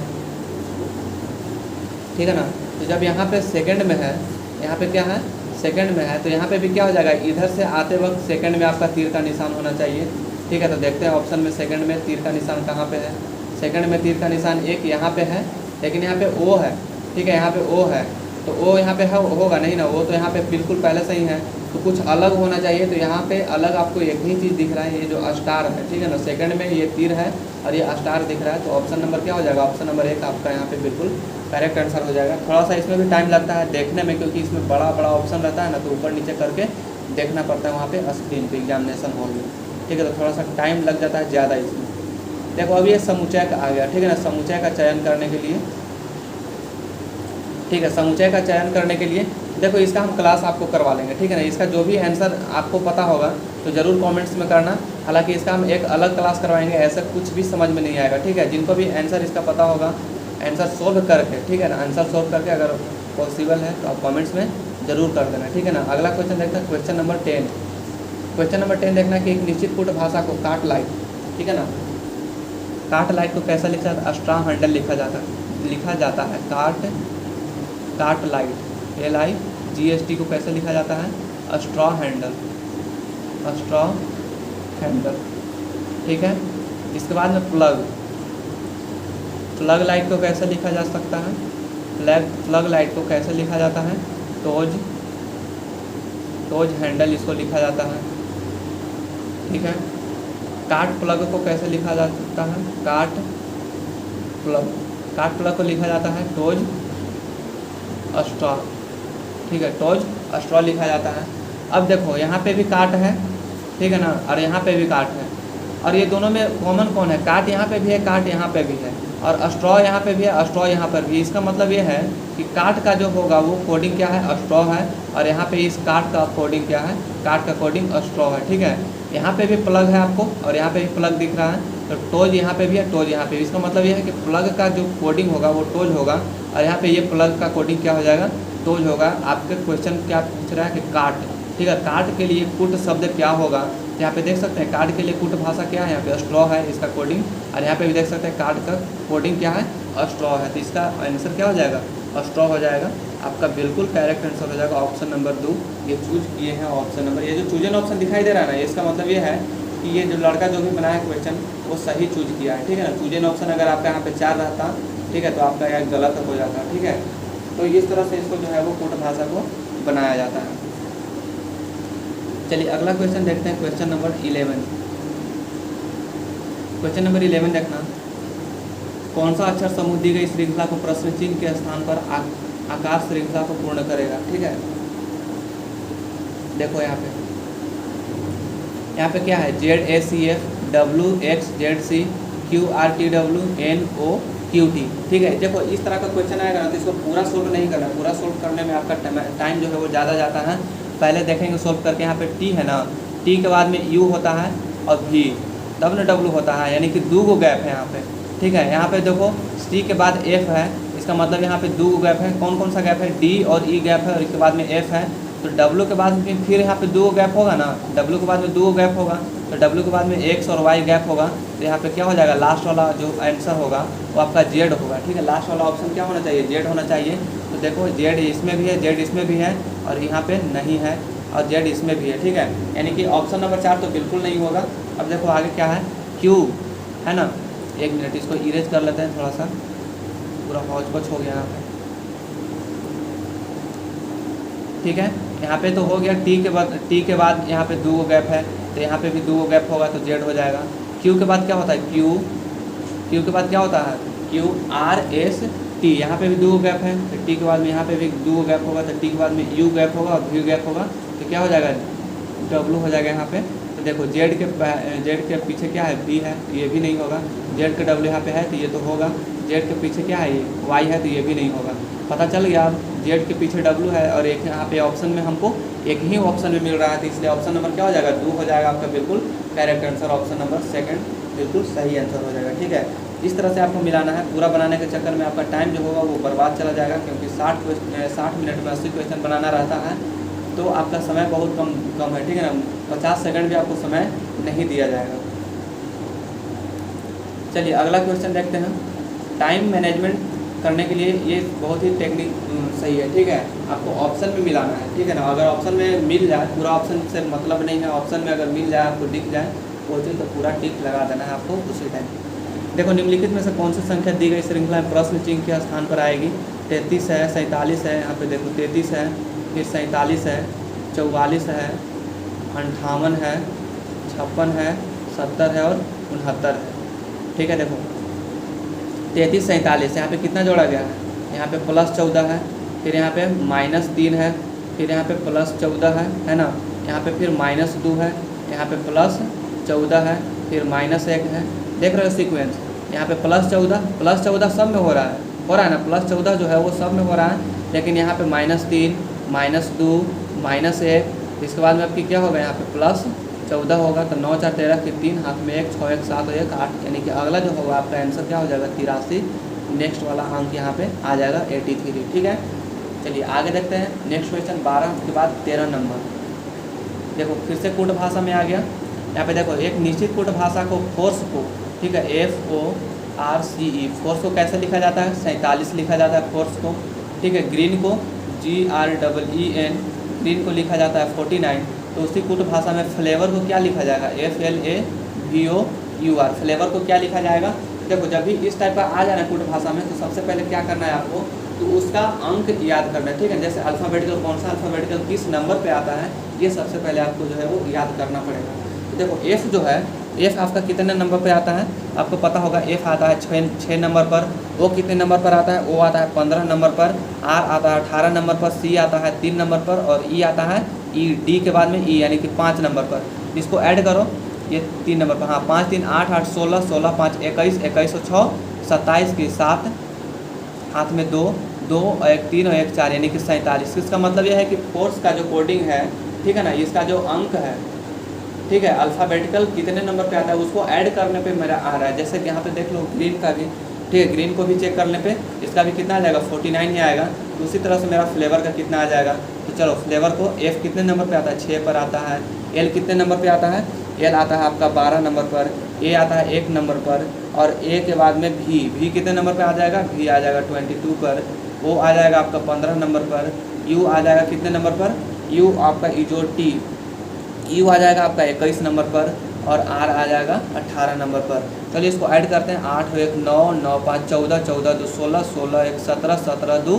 ठीक है ना। तो जब यहाँ पे सेकंड में है, यहाँ पे क्या है, सेकंड में है, तो यहाँ पे भी क्या हो जाएगा, इधर से आते वक्त सेकंड में आपका तीर का निशान होना चाहिए, ठीक है। तो देखते हैं ऑप्शन में सेकंड में तीर का निशान कहाँ पे है। सेकंड में तीर का निशान एक यहाँ पे है, लेकिन यहाँ पे ओ है, ठीक है, यहाँ पे ओ है, तो ओ यहाँ पे है होगा नहीं ना, वो तो यहाँ पे बिल्कुल पहले से ही है, तो कुछ अलग होना चाहिए। तो यहाँ पे अलग आपको एक ही चीज़ दिख रहा है, ये जो स्टार है, ठीक है ना। सेकंड में ये तीर है और ये स्टार दिख रहा है, तो ऑप्शन नंबर क्या हो जाएगा, ऑप्शन नंबर 1 आपका यहाँ पे बिल्कुल करेक्ट आंसर हो जाएगा। थोड़ा सा इसमें भी टाइम लगता है देखने में, क्योंकि इसमें बड़ा बड़ा ऑप्शन रहता है ना, तो ऊपर नीचे करके देखना पड़ता है वहाँ पे स्क्रीन पे एग्जामिनेशन हॉल में, ठीक है। तो थोड़ा सा टाइम लग जाता है ज़्यादा इसमें। देखो अभी ये समुच्चय का आ गया, ठीक है ना। समुच्चय का चयन करने के लिए, ठीक है, समुच्चय का चयन करने के लिए देखो इसका हम क्लास आपको करवा लेंगे, ठीक है ना। इसका जो भी आंसर आपको पता होगा तो ज़रूर कमेंट्स में करना। हालांकि इसका हम एक अलग क्लास करवाएंगे, ऐसा कुछ भी समझ में नहीं आएगा, ठीक है। जिनको भी आंसर इसका पता होगा, आंसर सोल्व करके, ठीक है ना, आंसर सोल्व करके अगर पॉसिबल है तो आप कमेंट्स में ज़रूर कर देना, ठीक है ना। अगला क्वेश्चन देखते हैं, क्वेश्चन नंबर 10। क्वेश्चन नंबर 10 देखना कि एक निश्चित पुट भाषा को काट लाइट, ठीक है ना, काट लाइट को कैसा लिखा जाता है, स्ट्रॉ हैंडल लिखा जाता है। काट लाइट LIGHT को कैसे लिखा जाता है, स्ट्रॉ हैंडल, ठीक है। इसके बाद में प्लग लाइट को कैसे लिखा जा सकता है, प्लग लाइट को कैसे लिखा जाता है, टोज हैंडल इसको लिखा जाता है, ठीक है। काट प्लग को कैसे लिखा जा सकता है, काट प्लग को लिखा जाता है टोज स्ट्रॉ, ठीक है, टोज स्ट्रॉ लिखा जाता है। अब देखो यहाँ पे भी काट है, ठीक है ना, और यहाँ पे भी काट है, और ये दोनों में कॉमन कौन है, काट यहाँ पे भी है, काट यहाँ पे भी है, और स्ट्रॉ यहाँ पे भी है, स्ट्रॉ यहाँ पर भी। इसका मतलब ये है कि काट का जो होगा वो कोडिंग क्या है, स्ट्रॉ है, और यहाँ पे इस काट का कोडिंग क्या है, काट का कोडिंग स्ट्रॉ है, ठीक है। यहाँ पे भी प्लग है आपको, और यहाँ पे भी प्लग दिख रहा है, तो टोज यहाँ पे भी है, टोज यहाँ पे भी। इसका मतलब ये है कि प्लग का जो कोडिंग होगा वो टोज होगा, और यहाँ पे ये प्लग का कोडिंग क्या हो जाएगा, टोज होगा। आपके क्वेश्चन क्या पूछ रहा है कि काट, ठीक है, काट के लिए कुट शब्द क्या होगा, यहाँ पे देख सकते हैं काट के लिए कुट भाषा क्या है, यहाँ पे स्ट्रॉ है इसका कोडिंग, और यहाँ पे भी देख सकते हैं काट का कोडिंग क्या है, स्ट्रॉ है। तो इसका आंसर क्या हो जाएगा, स्ट्रॉ हो जाएगा। आपका बिल्कुल करेक्ट आंसर हो जाएगा ऑप्शन नंबर 2। ये चूज किए हैं ऑप्शन नंबर, ये जो चूजन ऑप्शन दिखाई दे रहा है ना, इसका मतलब ये है कि ये जो लड़का जो भी बनाया क्वेश्चन वो सही चूज किया है, ठीक है ना। चूजन ऑप्शन अगर आपका यहाँ पे 4 रहता, ठीक है, तो आपका यह गलत हो जाता, ठीक है। तो इस तरह से इसको जो है वो कुट भाषा को बनाया जाता है। चलिए अगला क्वेश्चन देखते हैं, क्वेश्चन नंबर 11। क्वेश्चन नंबर 11 देखना, कौन सा अक्षर समूह दी गई श्रृंखला को प्रश्न चिन्ह के स्थान पर आकार श्रृंखला को पूर्ण करेगा, ठीक है। देखो यहाँ पे क्या है, ZACF WXZC QRTW NOQT, ठीक है। देखो इस तरह का क्वेश्चन आएगा ना, तो इसको पूरा सोल्व नहीं करना, पूरा सोल्व करने में आपका टाइम जो है वो ज़्यादा जाता है। पहले देखेंगे सोल्व करके, यहाँ पे T है ना, T के बाद में U होता है और V, तब न W होता है, यानी कि 2 गैप है यहाँ पे, ठीक है। यहाँ पे देखो C के बाद F है, इसका मतलब यहाँ पे 2 गैप है। कौन कौन सा गैप है, D और E गैप है, और इसके बाद में F है। तो W के बाद में फिर यहाँ पे 2 गैप होगा ना, W के बाद में 2 गैप होगा, तो W के बाद में X और Y गैप होगा। तो यहाँ पे क्या हो जाएगा, लास्ट वाला जो आंसर होगा वो आपका Z होगा, ठीक है। लास्ट वाला ऑप्शन क्या होना चाहिए, Z होना चाहिए। तो देखो Z इसमें भी है, Z इसमें भी है, और यहाँ पे नहीं है, और Z इसमें भी है, ठीक है। यानी कि ऑप्शन नंबर 4 तो बिल्कुल नहीं होगा। अब देखो आगे क्या है, Q है ना, 1 मिनट इसको इरेज कर लेते हैं, थोड़ा सा पूरा हौच पौच हो गया यहाँ पे, ठीक है। यहाँ पे तो हो गया, T के बाद यहाँ पे 2 गैप है, तो यहाँ पे भी 2 गैप होगा, तो Z हो जाएगा। Q के बाद क्या होता है, Q के बाद क्या होता है, QRST, यहाँ पे भी दो गैप है तो टी के बाद में यहाँ पे भी दो गैप होगा तो टी के बाद में यू गैप होगा और वी गैप होगा तो क्या हो जाएगा W हो जाएगा यहाँ पे। तो देखो जेड के पीछे क्या है V है तो ये भी नहीं होगा, जेड के W यहाँ पे है तो ये तो होगा, जेड के पीछे क्या है ये Y है तो ये भी नहीं होगा। पता चल गया अब जेड के पीछे W है और एक यहाँ पे ऑप्शन में हमको एक ही ऑप्शन में मिल रहा है तो इसलिए ऑप्शन नंबर क्या हो जाएगा 2 हो जाएगा आपका बिल्कुल correct answer, option number second बिल्कुल सही आंसर हो जाएगा। ठीक है, इस तरह से आपको मिलाना है। पूरा बनाने के चक्कर में आपका टाइम जो होगा वो बर्बाद चला जाएगा क्योंकि 60 मिनट में 80 क्वेश्चन बनाना रहता है तो आपका समय बहुत कम है। ठीक है ना, 50 सेकंड भी आपको समय नहीं दिया जाएगा। चलिए अगला क्वेश्चन देखते हैं। टाइम मैनेजमेंट करने के लिए ये बहुत ही टेक्निक सही है। ठीक है, आपको ऑप्शन में मिलाना है। ठीक है ना, अगर ऑप्शन में मिल जाए, पूरा ऑप्शन से मतलब नहीं है, ऑप्शन में अगर मिल जाए आपको दिख जाए वो चीज़ तो पूरा टिक लगा देना है आपको उसी टाइम। देखो निम्नलिखित में से कौन सी संख्या दी गई श्रृंखला में प्रश्न चिन्ह के स्थान पर आएगी। 33 है, 47 है, यहाँ पे देखो 33 है, फिर 47 है, 44 है, 58 है, 56 है, 70 है और 69 है। ठीक है, देखो 33 47 यहाँ पे कितना जोड़ा गया है, यहाँ पे +14 है, फिर यहाँ पे -3 है, फिर यहाँ पे +14 है ना, यहाँ पे फिर -2 है, यहाँ पे +14 है, फिर -1 है। देख रहे हो सीक्वेंस, यहाँ पे +14 सब में हो रहा है ना, +14 जो है वो सब में हो रहा है, लेकिन यहाँ पे -3 -2 -1, इसके बाद में आपकी क्या होगा यहाँ पे +14 होगा तो 9 4 13 फिर 3 हाथ में 1 6 1 7 और 1 8, यानी कि अगला जो होगा आपका आंसर क्या हो जाएगा 83। नेक्स्ट वाला अंक यहाँ पे आ जाएगा 83। ठीक है, चलिए आगे देखते हैं। नेक्स्ट क्वेश्चन 12 के बाद 13 नंबर। देखो फिर से कूट भाषा में आ गया। यहाँ पे देखो एक निश्चित कूट भाषा को फोर्स को, ठीक है, FORCE, फोर्स को कैसे लिखा जाता है 47 लिखा जाता है फोर्स को। ठीक है, ग्रीन को GREEN, ग्रीन को लिखा जाता है 49। तो उसी कूट भाषा में फ्लेवर को क्या लिखा जाएगा FLAVOUR, फ्लेवर को क्या लिखा जाएगा। देखो जब भी इस टाइप का आ जाए ना कूट भाषा में तो सबसे पहले क्या करना है आपको, तो उसका अंक याद करना है। ठीक है, जैसे अल्फ़ाबेटिकल कौन सा अल्फ़ाबेटिकल किस नंबर पे आता है ये सबसे पहले आपको जो है वो याद करना पड़ेगा। तो देखो F जो है, F आपका कितने नंबर पे आता है आपको पता होगा। F आता है 6 नंबर पर, O कितने नंबर पर आता है, O आता है 15 नंबर पर, R आता है 18 नंबर पर, C आता है 3 नंबर पर और E आता है D के बाद में E यानी कि 5 नंबर पर। इसको ऐड करो, ये 3 नंबर पर, हाँ 5 3 8 8 16 16 5 21 21 और 6 27 की 7, हाथ में 2 2 और 1 3 और 1 4 यानी कि 47। इसका मतलब यह है कि फोर्स का जो कोडिंग है, ठीक है ना, इसका जो अंक है, ठीक है, अल्फ़ाबेटिकल कितने नंबर पे आता है उसको ऐड करने पे मेरा आ रहा है। जैसे कि यहाँ पे देख लो ग्रीन का भी, ठीक है, ग्रीन को भी चेक करने पे इसका भी कितना आ जाएगा 49 ही आएगा। तो उसी तरह से मेरा फ्लेवर का कितना आ जाएगा। तो चलो फ्लेवर को F कितने नंबर पे आता है 6 पर आता है, L कितने नंबर पे आता है, L आता है आपका 12 नंबर पर, A आता है 1 नंबर पर और A के बाद में V कितने नंबर पर आ जाएगा, V आ जाएगा 22 पर, O आ जाएगा आपका 15 नंबर पर, U आ जाएगा कितने नंबर पर, U आपका जो T U आ जाएगा आपका 21 नंबर पर और R आ जाएगा 18 नंबर पर। चलिए इसको ऐड करते हैं, 8 1 9 9 5 14 14 2 16 16 1 17 17 2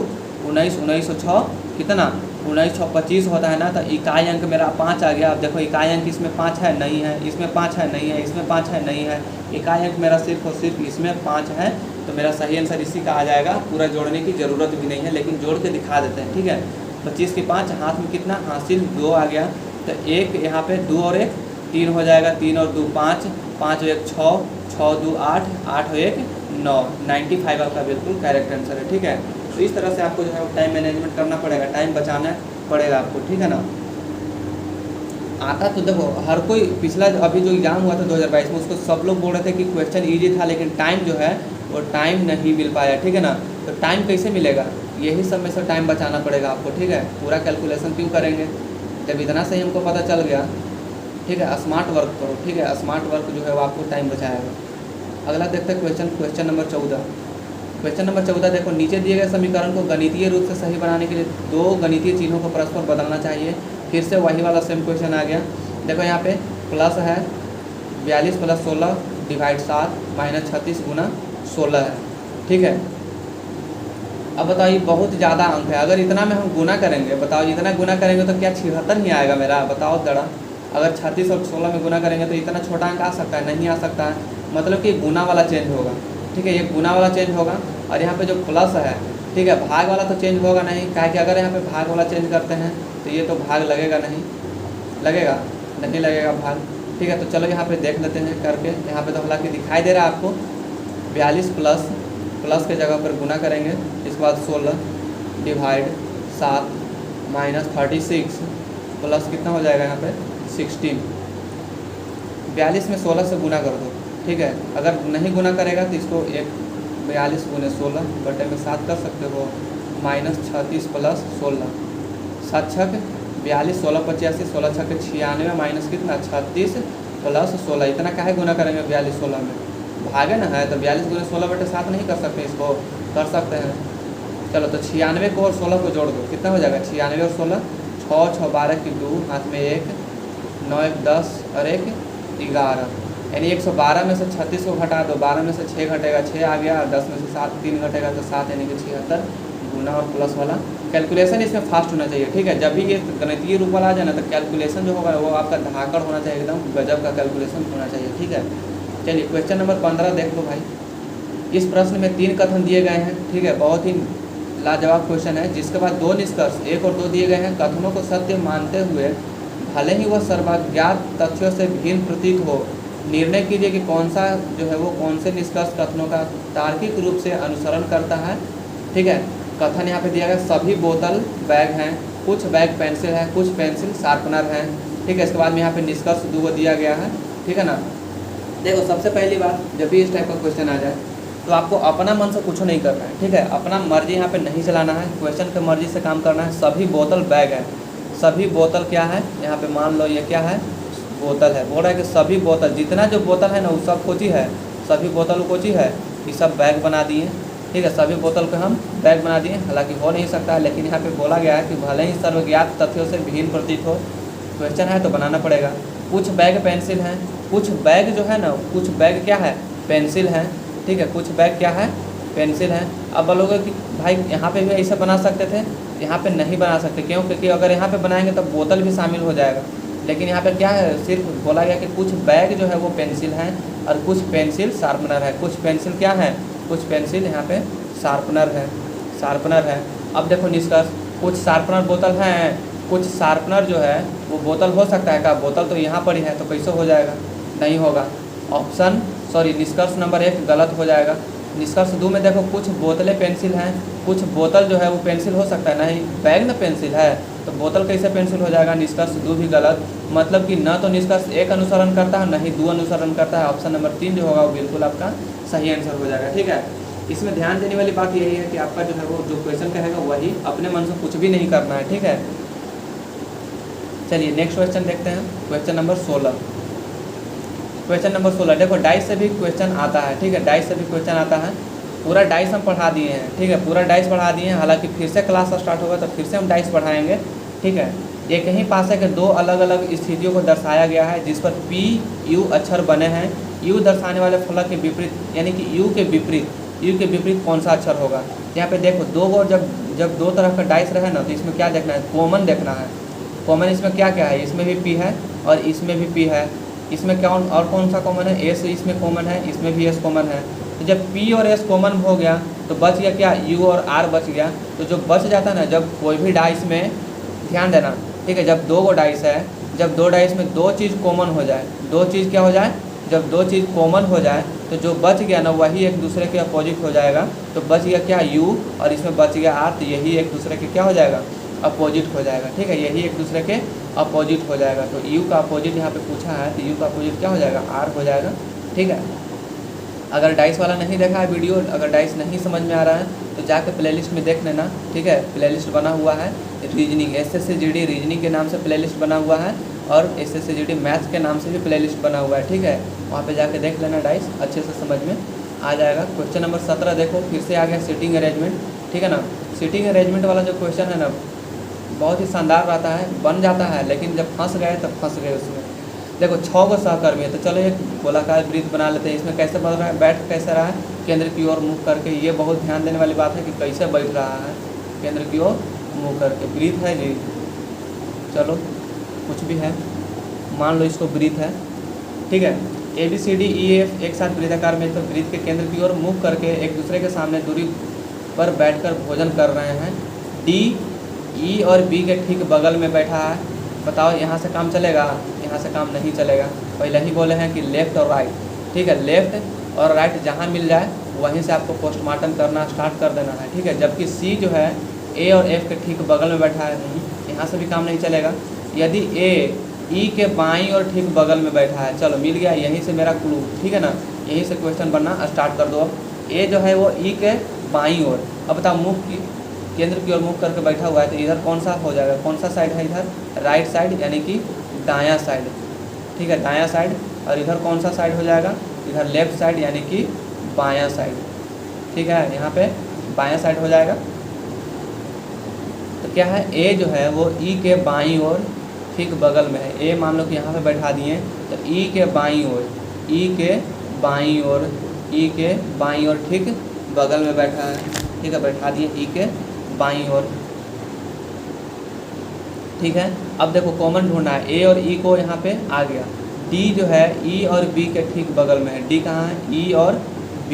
19 19 और 6 कितना 19 6 25 होता है ना। तो इकाई अंक मेरा 5 आ गया। अब देखो इकाई अंक इसमें 5 है नहीं है, इसमें 5 है नहीं है, इसमें 5 है नहीं है, इकाई अंक मेरा सिर्फ और सिर्फ इसमें 5 है। तो मेरा सही आंसर इसी का आ जाएगा। पूरा जोड़ने की ज़रूरत भी नहीं है लेकिन जोड़ के दिखा देते हैं। ठीक है, 25 की 5, हाथ में कितना हासिल 2 आ गया। तो 1 यहाँ पे 2 और 1 3 हो जाएगा, 3 और 2 5 5 और 1 6 6 2 8 8 और 1 9, 95 आपका बिल्कुल करेक्ट आंसर है। ठीक है, तो इस तरह से आपको जो है टाइम मैनेजमेंट करना पड़ेगा, टाइम बचाना पड़ेगा आपको। ठीक है ना, आता तो देखो हर कोई, पिछला अभी जो एग्ज़ाम हुआ था 2022 में उसको सब लोग बोल रहे थे कि क्वेश्चन ईजी था लेकिन टाइम जो है वो टाइम नहीं मिल पाया। ठीक है ना, तो टाइम कैसे मिलेगा, यही सब में से टाइम बचाना पड़ेगा आपको। ठीक है, पूरा कैलकुलेशन क्यों करेंगे जब इतना सही हमको पता चल गया। ठीक है, स्मार्ट वर्क करो। ठीक है, स्मार्ट वर्क जो है वो आपको टाइम बचाएगा। अगला देखते हैं क्वेश्चन नंबर 14। क्वेश्चन नंबर 14 देखो, नीचे दिए गए समीकरण को गणितीय रूप से सही बनाने के लिए 2 गणितीय चिन्हों को परस्पर बदलना चाहिए। फिर से वही वाला सेम क्वेश्चन आ गया। देखो यहाँ पे प्लस है 42 + 16 / 7 -36 × 16 है। ठीक है, अब बताइए बहुत ज़्यादा अंक है, अगर इतना में हम गुना करेंगे, बताओ इतना गुना करेंगे तो क्या 76 ही आएगा मेरा, बताओ जरा। अगर 36 और 16 में गुना करेंगे तो इतना छोटा अंक आ सकता है, नहीं आ सकता है। मतलब कि गुना वाला चेंज होगा। ठीक है, ये गुना वाला चेंज होगा और यहाँ पे जो प्लस है, ठीक है, भाग वाला तो चेंज होगा नहीं, क्या कि अगर यहाँ पे भाग वाला चेंज करते हैं तो ये तो भाग लगेगा नहीं, लगेगा नहीं लगेगा भाग। ठीक है, तो चलो यहाँ पे देख लेते हैं करके। यहाँ पे तो हालांकि दिखाई दे रहा है आपको 42 प्लस के जगह पर गुना करेंगे, इसके बाद 16 डिवाइड 7 माइनस 36 प्लस कितना हो जाएगा यहाँ पे 16। 42 में 16 से गुना कर दो, ठीक है। अगर नहीं गुना करेगा तो इसको 42 गुने 16 बटे में 7 कर सकते हो, माइनस 36 प्लस 16, 7 छक 42, 16 85, 16 छक 96 माइनस कितना 36 प्लस 16। इतना काहे गुना करेंगे 42 16 में, भागे ना है तो 42 गुने 16 बटे 7 नहीं कर सकते, इसको कर सकते हैं। चलो तो 96 को और 16 को जोड़ दो, कितना हो जाएगा 96 और 16, 6 6 12 की 2, हाथ में 1, 9 1 10 और 1 11, यानी 112 में से 36 को घटा दो, 12 में से 6 घटेगा 6 आ गया, 10 में से 7 3 घटेगा तो 7 यानी कि 76। गुना और प्लस वाला कैलकुलेशन इसमें फास्ट होना चाहिए, ठीक है। जब भी ये गणितीय रूप वाला आ जाए ना तो कैलकुलेशन जो होगा वो आपका धाकड़ होना चाहिए, एकदम गजब का कैलकुलेशन होना चाहिए, ठीक है। चलिए क्वेश्चन नंबर 15 देख लो भाई। इस प्रश्न में 3 कथन दिए गए हैं, ठीक है, बहुत ही लाजवाब क्वेश्चन है, जिसके बाद 2 निष्कर्ष 1 और 2 दिए गए हैं। कथनों को सत्य मानते हुए भले ही वह सर्वज्ञात तथ्यों से भिन्न प्रतीत हो, निर्णय कीजिए कि कौन सा जो है वो कौन से निष्कर्ष कथनों का तार्किक रूप से अनुसरण करता है, ठीक है। कथन यहाँ पे दिया गया सभी बोतल बैग हैं, कुछ बैग पेंसिल है, कुछ पेंसिल शार्पनर है, ठीक है। इसके बाद में यहाँ पे निष्कर्ष 2 दिया गया है, ठीक है ना। देखो सबसे पहली बात, जब भी इस टाइप का क्वेश्चन आ जाए तो आपको अपना मन से कुछ नहीं करना है, ठीक है। अपना मर्जी यहाँ पे नहीं चलाना है, क्वेश्चन के मर्जी से काम करना है। सभी बोतल बैग है, सभी बोतल क्या है, यहाँ पे मान लो ये क्या है बोतल है, बोल रहा है कि सभी बोतल, जितना जो बोतल है ना वो सब कोची है, सभी बोतल कोची है, ये सब बैग बना दिए, ठीक है। सभी बोतल को हम बैग बना दिए, हालांकि हो नहीं सकता है, लेकिन यहाँ पे बोला गया है कि भले ही सर्वज्ञात तथ्यों से भिन्न प्रतीत हो, क्वेश्चन है तो बनाना पड़ेगा। कुछ बैग पेंसिल हैं, कुछ बैग जो है ना, कुछ बैग क्या है पेंसिल हैं, ठीक है, कुछ बैग क्या है पेंसिल है। अब बोलोगे कि भाई यहाँ पे भी ऐसे बना सकते थे, यहाँ पे नहीं बना सकते, क्यों? क्योंकि अगर यहाँ पे बनाएंगे तो बोतल भी शामिल हो जाएगा, लेकिन यहाँ पे क्या है, सिर्फ बोला गया कि कुछ बैग जो है वो पेंसिल हैं और कुछ पेंसिल शार्पनर है। कुछ पेंसिल क्या है, कुछ पेंसिल यहाँ पे शार्पनर है, शार्पनर है। अब देखो निष्कर्ष, कुछ शार्पनर बोतल हैं, कुछ शार्पनर जो है वो बोतल हो सकता है क्या? बोतल तो यहाँ पर ही है, तो कैसे हो जाएगा? नहीं होगा। ऑप्शन निष्कर्ष नंबर 1 गलत हो जाएगा। निष्कर्ष 2 में देखो कुछ बोतलें पेंसिल हैं, कुछ बोतल जो है वो पेंसिल हो सकता है, नहीं बैग ना पेंसिल है तो बोतल कैसे पेंसिल हो जाएगा? निष्कर्ष 2 भी गलत, मतलब कि न तो निष्कर्ष 1 अनुसरण करता है, न ही 2 अनुसरण करता है। ऑप्शन नंबर 3 जो होगा वो बिल्कुल आपका सही आंसर हो जाएगा, ठीक है। इसमें ध्यान देने वाली बात यही है कि आपका जो है वो जो क्वेश्चन कहेगा वही, अपने मन से कुछ भी नहीं करना है, ठीक है। चलिए नेक्स्ट क्वेश्चन देखते हैं, क्वेश्चन नंबर 16। क्वेश्चन नंबर 16 देखो डाइस से भी क्वेश्चन आता है, ठीक है, डाइस से भी क्वेश्चन आता है। पूरा डाइस हम पढ़ा दिए हैं, ठीक है, पूरा डाइस पढ़ा दिए हैं। हालांकि फिर से क्लास स्टार्ट होगा तो फिर से हम डाइस पढ़ाएंगे, ठीक है। एक ही पासे के 2 अलग अलग स्थितियों को दर्शाया गया है, जिस पर पी यू अक्षर बने हैं। यू दर्शाने वाले फलक के विपरीत, यानी कि यू के विपरीत कौन सा अक्षर होगा? यहाँ पे देखो जब 2 तरह का डाइस रहे ना तो इसमें क्या देखना है? कॉमन देखना है। कॉमन इसमें क्या क्या है? इसमें भी पी है और इसमें भी पी है। इसमें क्या और कौन सा कॉमन है? एस इसमें कॉमन है, इसमें भी एस कॉमन है। तो जब पी और एस कॉमन हो गया तो बच गया क्या? यू और आर बच गया। तो जो बच जाता है ना, जब कोई भी डाइस में, ध्यान देना, ठीक है, जब 2 डाइस है, जब 2 डाइस में 2 चीज़ कॉमन हो जाए, 2 चीज़ क्या हो जाए? जब 2 चीज़ कॉमन हो जाए तो जो बच गया ना वही एक दूसरे के अपोजिट हो जाएगा। तो बच गया क्या? यू, और इसमें बच गया आर, तो यही एक दूसरे के क्या हो जाएगा? अपोजिट हो जाएगा, ठीक है, यही एक दूसरे के अपोजिट हो जाएगा। तो यू का अपोजिट यहाँ पे पूछा है तो यू का अपोजिट क्या हो जाएगा? आर हो जाएगा, ठीक है। अगर डाइस वाला नहीं देखा है वीडियो, अगर डाइस नहीं समझ में आ रहा है तो जाके प्लेलिस्ट में देख लेना, ठीक है। प्लेलिस्ट बना हुआ है रीजनिंग, SSCGD रीजनिंग के नाम से प्लेलिस्ट बना हुआ है, और SSCGD मैथ्स के नाम से भी प्लेलिस्ट बना हुआ है, ठीक है। वहाँ पे जाके देख लेना, डाइस अच्छे से समझ में आ जाएगा। क्वेश्चन नंबर 17 देखो, फिर से आ गया सीटिंग अरेंजमेंट, ठीक है ना। सीटिंग अरेंजमेंट वाला जो क्वेश्चन है ना बहुत ही शानदार रहता है, बन जाता है, लेकिन जब फंस गए तब फंस गए उसमें। देखो 6 को सहकर्मी है, तो चलो एक गोलाकार वृत्त बना लेते हैं। इसमें कैसे बन रहा है? बैठ कैसे रहा है? केंद्र की ओर मुँह करके। ये बहुत ध्यान देने वाली बात है कि कैसे बैठ रहा है, केंद्र की ओर मुँह करके। वृत्त है जी, चलो कुछ भी है, मान लो इसको वृत्त है, ठीक है। ABCDEF एक साथ वृत्ताकार में तो वृत्त के केंद्र की ओर मुख करके एक दूसरे के सामने दूरी पर बैठकर भोजन कर रहे हैं। D E और B के ठीक बगल में बैठा है। बताओ यहाँ से काम चलेगा? यहाँ से काम नहीं चलेगा। पहले ही बोले हैं कि लेफ़्ट और राइट, ठीक है, लेफ़्ट और राइट जहाँ मिल जाए वहीं से आपको पोस्टमार्टम करना स्टार्ट कर देना है, ठीक है। जबकि C जो है A और F के ठीक बगल में बैठा है, नहीं, यहाँ से भी काम नहीं चलेगा। यदि A E के बाईं और ठीक बगल में बैठा है, चलो मिल गया, यहीं से मेरा क्लू, ठीक है ना, यहीं से क्वेश्चन बनना स्टार्ट कर दो। अब A जो है वो E के बाईं ओर, अब बताओ मुख की केंद्र की ओर मुख करके बैठा हुआ है, तो इधर कौन सा हो जाएगा? कौन सा साइड है? इधर राइट साइड यानी कि दायां साइड, ठीक है, दायां साइड। और इधर कौन सा साइड हो जाएगा? इधर लेफ्ट साइड यानी कि बायां साइड, ठीक है, यहाँ पे बायां साइड हो जाएगा। तो क्या है? A जो है वो E के बाईं ओर ठीक बगल में है। A मान लो कि यहाँ पे बैठा दिए, तो E के बाईं ओर, E के बाईं ओर, E के बाईं ओर ठीक बगल में बैठा है, ठीक है, बैठा दिए E के बाईं ओर, ठीक है। अब देखो कॉमन ढूंढना है, A और E को यहाँ पे आ गया। D जो है E और B के ठीक बगल में है। D कहाँ है? E और B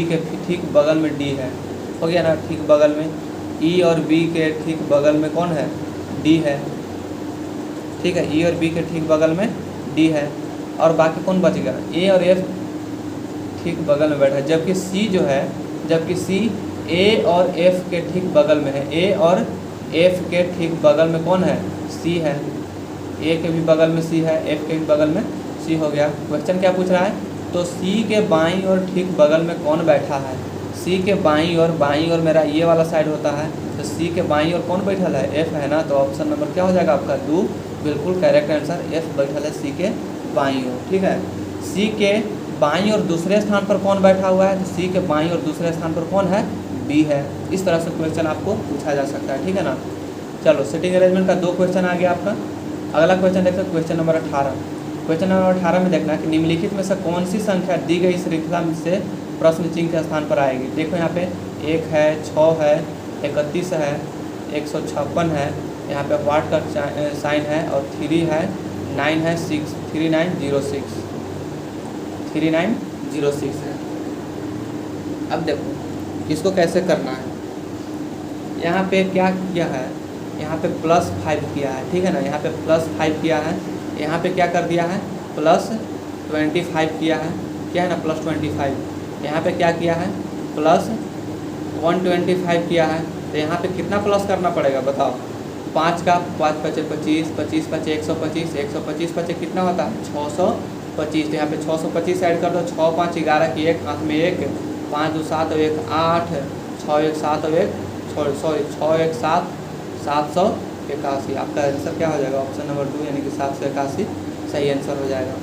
के ठीक बगल में D है, हो गया ना, ठीक बगल में। E और B के ठीक बगल में कौन है? D है, ठीक है, E और B के ठीक बगल में D है। और बाकी कौन बच गया? A और F ठीक बगल में बैठा है। जबकि C जो है, जबकि C A और F के ठीक बगल में है। A और F के ठीक बगल में कौन है? C है। A के भी बगल में C है, F के भी बगल में C हो गया। क्वेश्चन क्या पूछ रहा है? तो C के बाईं और ठीक बगल में कौन बैठा है? C के बाईं और मेरा ये वाला साइड होता है, तो C के बाईं और कौन बैठल है? F है ना। तो ऑप्शन नंबर क्या हो जाएगा आपका? 2 बिल्कुल करेक्ट आंसर, F बैठल है C के बाईं ओर, ठीक है। C के बाईं और दूसरे स्थान पर कौन बैठा हुआ है? तो C के बाईं और दूसरे स्थान पर कौन है? B है। इस तरह से क्वेश्चन आपको पूछा जा सकता है, ठीक है ना। चलो सिटिंग अरेंजमेंट का 2 क्वेश्चन आ गया आपका। अगला क्वेश्चन देखते हैं, क्वेश्चन नंबर 18। क्वेश्चन नंबर 18 में देखना कि निम्नलिखित में से कौन सी संख्या दी गई श्रृंखला से प्रश्न चिन्ह के स्थान पर आएगी। देखो यहाँ पे 1 है, 6 है, 31 है, 156 है, यहाँ पे वाट का साइन है, और 3 है, 9 है, 6, 3906, 3906 है। अब देखो इसको कैसे करना है। यहाँ पे क्या किया है? यहाँ पे +5 किया है, ठीक है ना, यहाँ पे +5 किया है। यहाँ पे क्या कर दिया है? +25 किया है, क्या है ना, +25। यहाँ पे क्या किया है? +125 किया है। तो यहाँ पे कितना प्लस करना पड़ेगा बताओ? 5 का 5 × 25, 25 × 125, 125 × कितना होता है? 625। तो यहाँ पे 625 ऐड कर दो। 6 × 5 = 11 की 1 हाथ में 1, 5 × 2 = 7 और 1 8, 6 × 1 = 7 और 1 6 × 1 = 7, 781। आपका आंसर क्या हो जाएगा? ऑप्शन नंबर 2 यानी कि 781 सही आंसर हो जाएगा।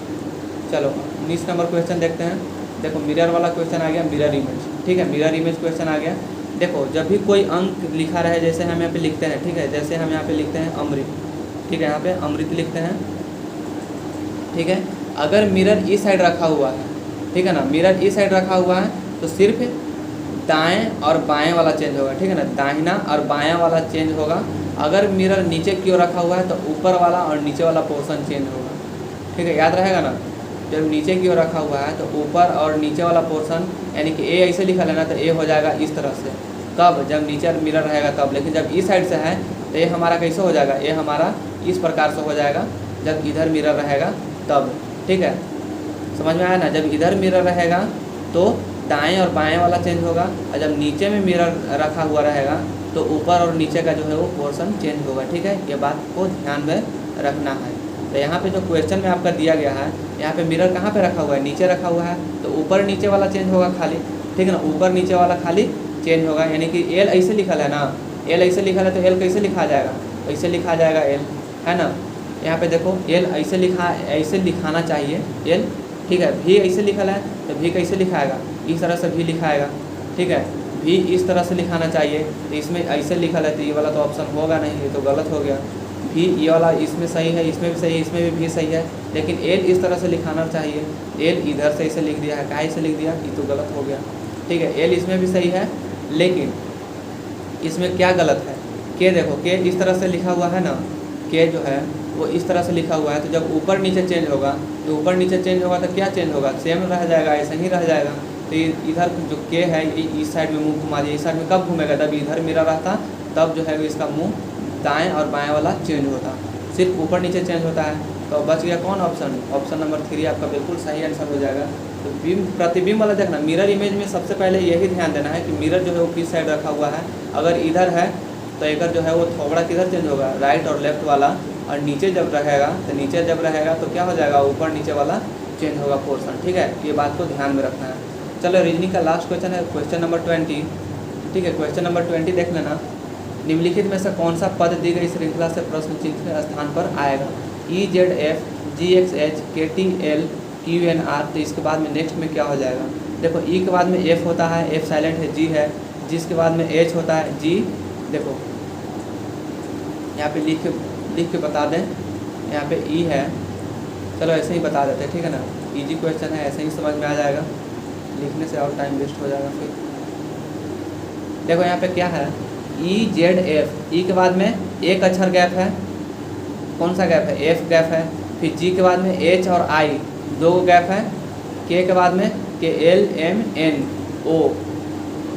चलो 19 नंबर क्वेश्चन देखते हैं। देखो मिरर वाला क्वेश्चन आ गया, मिरर इमेज, ठीक है, मिरर इमेज क्वेश्चन आ गया। देखो जब भी कोई अंक लिखा रहे, जैसे हम यहाँ पे लिखते हैं, ठीक है, जैसे हम यहाँ पे लिखते हैं अमृत, ठीक है, यहाँ पे अमृत लिखते हैं, ठीक है। अगर मिरर इस साइड रखा हुआ है, ठीक है ना, मिरर इस साइड रखा हुआ है, तो सिर्फ दाएं और बाएं वाला चेंज होगा, ठीक है ना, दाहिना और बायां वाला चेंज होगा। अगर मिरर नीचे की ओर रखा हुआ है तो ऊपर वाला और नीचे वाला पोर्शन चेंज होगा, ठीक है, याद रहेगा ना। जब नीचे की ओर रखा हुआ है तो ऊपर और नीचे वाला पोर्शन, यानी कि ए ऐसे लिखा लेना, तो ए हो जाएगा इस तरह से। कब? जब नीचे मिरर रहेगा तब। लेकिन जब इस साइड से है तो ये हमारा कैसे हो जाएगा? ये हमारा इस प्रकार से हो जाएगा जब इधर मिरर रहेगा तब, ठीक है, समझ में आया ना। जब इधर मिरर रहेगा तो दाएं और बाएं वाला चेंज होगा, और जब नीचे में मिरर रखा हुआ रहेगा तो ऊपर और नीचे का जो है वो पोर्शन चेंज होगा, ठीक है। ये बात को ध्यान में रखना है। तो यहाँ पे जो क्वेश्चन में आपका दिया गया है, यहाँ पे मिरर कहाँ पे रखा हुआ है? नीचे रखा हुआ है, तो ऊपर नीचे वाला चेंज होगा खाली, ठीक है ना, ऊपर नीचे वाला खाली चेंज होगा। यानी कि एल ऐसे लिखा है ना, एल ऐसे लिखा है, तो एल कैसे लिखा जाएगा? ऐसे लिखा जाएगा एल, है ना। यहाँ पे देखो एल ऐसे लिखाना चाहिए एल, ठीक है। भी ऐसे लिखा है तो भी कैसे लिखाएगा? इस तरह से भी लिखाएगा, ठीक है, भी इस तरह से लिखाना चाहिए। तो इसमें ऐसे लिखा है तो ये वाला तो ऑप्शन होगा नहीं, ये तो गलत हो गया। भी ये वाला इसमें सही है, इसमें भी सही है, इसमें भी सही है, लेकिन एल इस तरह से लिखाना चाहिए। एल इधर से इसे लिख दिया है, काहे से लिख दिया? ये तो गलत हो गया, ठीक है। एल इसमें भी सही है, लेकिन इसमें क्या गलत है? के देखो, के इस तरह से लिखा हुआ है ना, के जो है वो इस तरह से लिखा हुआ है, तो जब ऊपर नीचे चेंज होगा, तो ऊपर नीचे चेंज होगा तो क्या चेंज होगा, सेम रह जाएगा, ऐसे ही रह जाएगा। तो इधर जो के है ये इस साइड में मुंह घुमा दिया, इस साइड में कब घूमेगा, जब इधर मिरर रहता तब जो है इसका मुंह दाएं और बाएं वाला चेंज होता, सिर्फ ऊपर नीचे चेंज होता है। तो बच गया कौन ऑप्शन, ऑप्शन नंबर 3 आपका बिल्कुल सही आंसर हो जाएगा। तो बिंब प्रतिबिंब वाला देखना, मिरर इमेज में सबसे पहले यही ध्यान देना है कि मिरर जो है वो किस साइड रखा हुआ है। अगर इधर है तो इधर जो है वो थोबड़ा किधर चेंज होगा, राइट और लेफ्ट वाला, और नीचे जब रहेगा तो नीचे जब रहेगा तो क्या हो जाएगा, ऊपर नीचे वाला चेंज होगा पोर्शन, ठीक है। ये बात को ध्यान में रखना है। चलो रीजनिंग का लास्ट क्वेश्चन है, क्वेश्चन नंबर 20, ठीक है। क्वेश्चन नंबर 20 देख लेना, निम्नलिखित में से कौन सा पद दी गई श्रृंखला से प्रश्न चिन्ह के स्थान पर आएगा, EZF GXH KTL QNR। तो इसके बाद में नेक्स्ट में क्या हो जाएगा, देखो ई के बाद में F होता है, F साइलेंट है, G है, जिसके बाद में H होता है, G, देखो यहाँ पे लिख के बता दें, यहाँ पे E है, चलो ऐसे ही बता देते हैं, ठीक है ना। इजी क्वेश्चन है, ऐसे ही समझ में आ जाएगा, लिखने से और टाइम वेस्ट हो जाएगा फिर। देखो यहाँ पे क्या है, EZF, ई के बाद में एक अक्षर गैप है, कौन सा गैप है, F गैप है, फिर G के बाद में H और I दो गैप है, K के बाद में KLMNO,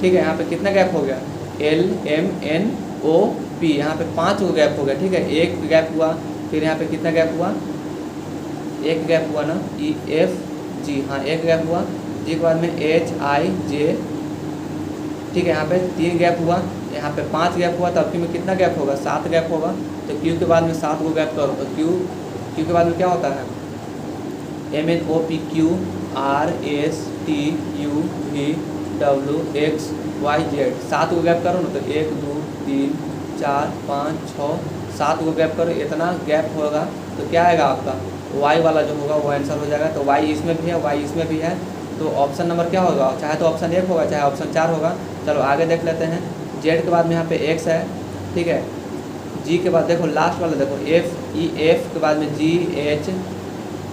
ठीक है। यहाँ पे कितना गैप हो गया, LMNOP, यहाँ पे 5 गो गैप हो गया, ठीक है। एक गैप हुआ, फिर यहाँ पे कितना गैप हुआ, एक गैप हुआ ना, EFG, हाँ एक गैप हुआ, G के बाद में HIJ, ठीक है। यहाँ पे 3 गैप हुआ, यहाँ पे 5 गैप हुआ, तो अब में कितना गैप होगा, 7 गैप होगा। तो Q के बाद में 7 गो गैप करो, तो Q के बाद में क्या होता है, MNOPQ RSTUVWXYZ, 7 गो गैप करो ना, तो 1 2 3 4 5 6 7 गो गैप करो, इतना गैप होगा तो क्या आएगा आपका, Y वाला जो होगा वो आंसर हो जाएगा। तो Y इसमें भी है, Y इसमें भी है, तो ऑप्शन नंबर क्या होगा, चाहे तो ऑप्शन 1 होगा, चाहे ऑप्शन 4 होगा। चलो आगे देख लेते हैं, Z के बाद में यहाँ पे X है, ठीक है। G के बाद देखो लास्ट वाला देखो F के बाद में GH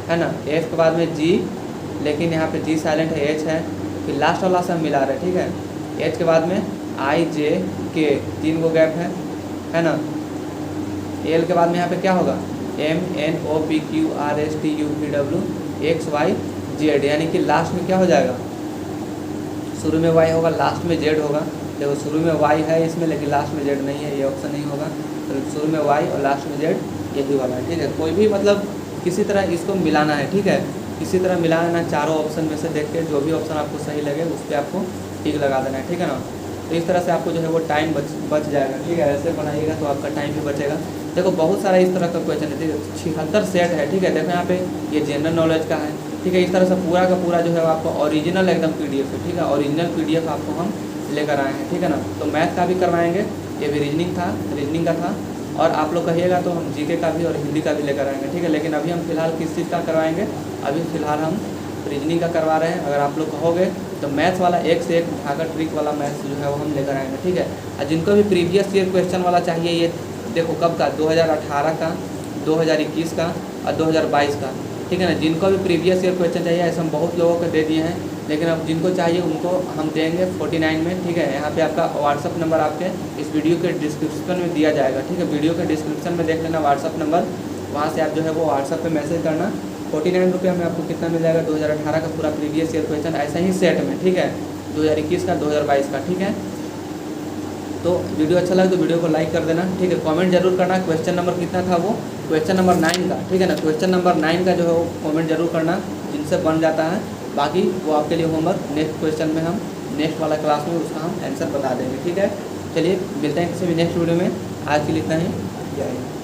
है ना, F के बाद में G, लेकिन यहाँ पे G साइलेंट है, H है, फिर लास्ट वाला से हम मिला रहे हैं, ठीक है। H के बाद में IJK 3 गो गैप है ना। L के बाद में यहाँ पे क्या होगा, MNOPQ RSTUVWXYZ, यानी कि लास्ट में क्या हो जाएगा, शुरू में Y होगा, लास्ट में Z होगा। देखो शुरू में Y है इसमें, लेकिन लास्ट में Z नहीं है, ये ऑप्शन नहीं होगा। तो शुरू में Y और लास्ट में Z, यही वाला है, ठीक है। कोई भी मतलब किसी तरह इसको मिलाना है, ठीक है, किसी तरह मिलाना है, चारों ऑप्शन में से देख के जो भी ऑप्शन आपको सही लगे उस पर आपको टिक लगा देना है, ठीक है ना। तो इस तरह से आपको जो है वो टाइम बच जाएगा, ठीक है। ऐसे बनाइएगा तो आपका टाइम भी बचेगा। देखो बहुत सारा इस तरह का क्वेश्चन है, ठीक है, 76 सेट है, ठीक है। देखो यहाँ पे ये जनरल नॉलेज का है, ठीक है। इस तरह से पूरा का पूरा जो है आपको ओरिजिनल एकदम PDF है, ठीक है। ओरिजिनल PDF आपको हम लेकर आए हैं, ठीक है ना। तो मैथ का भी करवाएंगे, ये भी रीजनिंग का था, और आप लोग कहिएगा तो हम GK का भी और हिंदी का भी लेकर आएंगे, ठीक है। लेकिन अभी हम फिलहाल किस चीज़ का करवाएंगे, अभी फ़िलहाल हम रीजनिंग का करवा रहे हैं। अगर आप लोग कहोगे तो मैथ्स वाला एक से एक भागा ट्रिक वाला मैथ्स जो है वो हम लेकर आएंगे, ठीक है। और जिनको भी प्रीवियस ईयर क्वेश्चन वाला चाहिए, ये देखो कब का, 2018 का, 2021 का और 2022 का, ठीक है ना। जिनको भी प्रीवियस ईयर क्वेश्चन चाहिए, ऐसे हम बहुत लोगों को दे दिए हैं, लेकिन अब जिनको चाहिए उनको हम देंगे 49 में, ठीक है। यहाँ पे आपका व्हाट्सअप नंबर आपके इस वीडियो के डिस्क्रिप्शन में दिया जाएगा, ठीक है। वीडियो के डिस्क्रिप्शन में देख लेना व्हाट्सअप नंबर, वहाँ से आप जो है वो व्हाट्सअप पे मैसेज करना। 49 रुपये में आपको कितना मिल जाएगा, 2018 का पूरा प्रीवियस ईयर क्वेश्चन ऐसा ही सेट में, ठीक है, 2021 का, 2022 का, ठीक है। तो वीडियो अच्छा लगे तो वीडियो को लाइक कर देना, ठीक है। कमेंट जरूर करना क्वेश्चन नंबर कितना था, वो क्वेश्चन नंबर 9 का, ठीक है ना। क्वेश्चन नंबर 9 का जो है वो कमेंट जरूर करना, जिनसे बन जाता है। बाकी वो आपके लिए होमवर्क नेक्स्ट क्वेश्चन में हम नेक्स्ट वाला क्लास में उसका हम आंसर बता देंगे, ठीक है। चलिए मिलते हैं किसी भी नेक्स्ट वीडियो में, आज के लिए इतना ही, जय हिंद।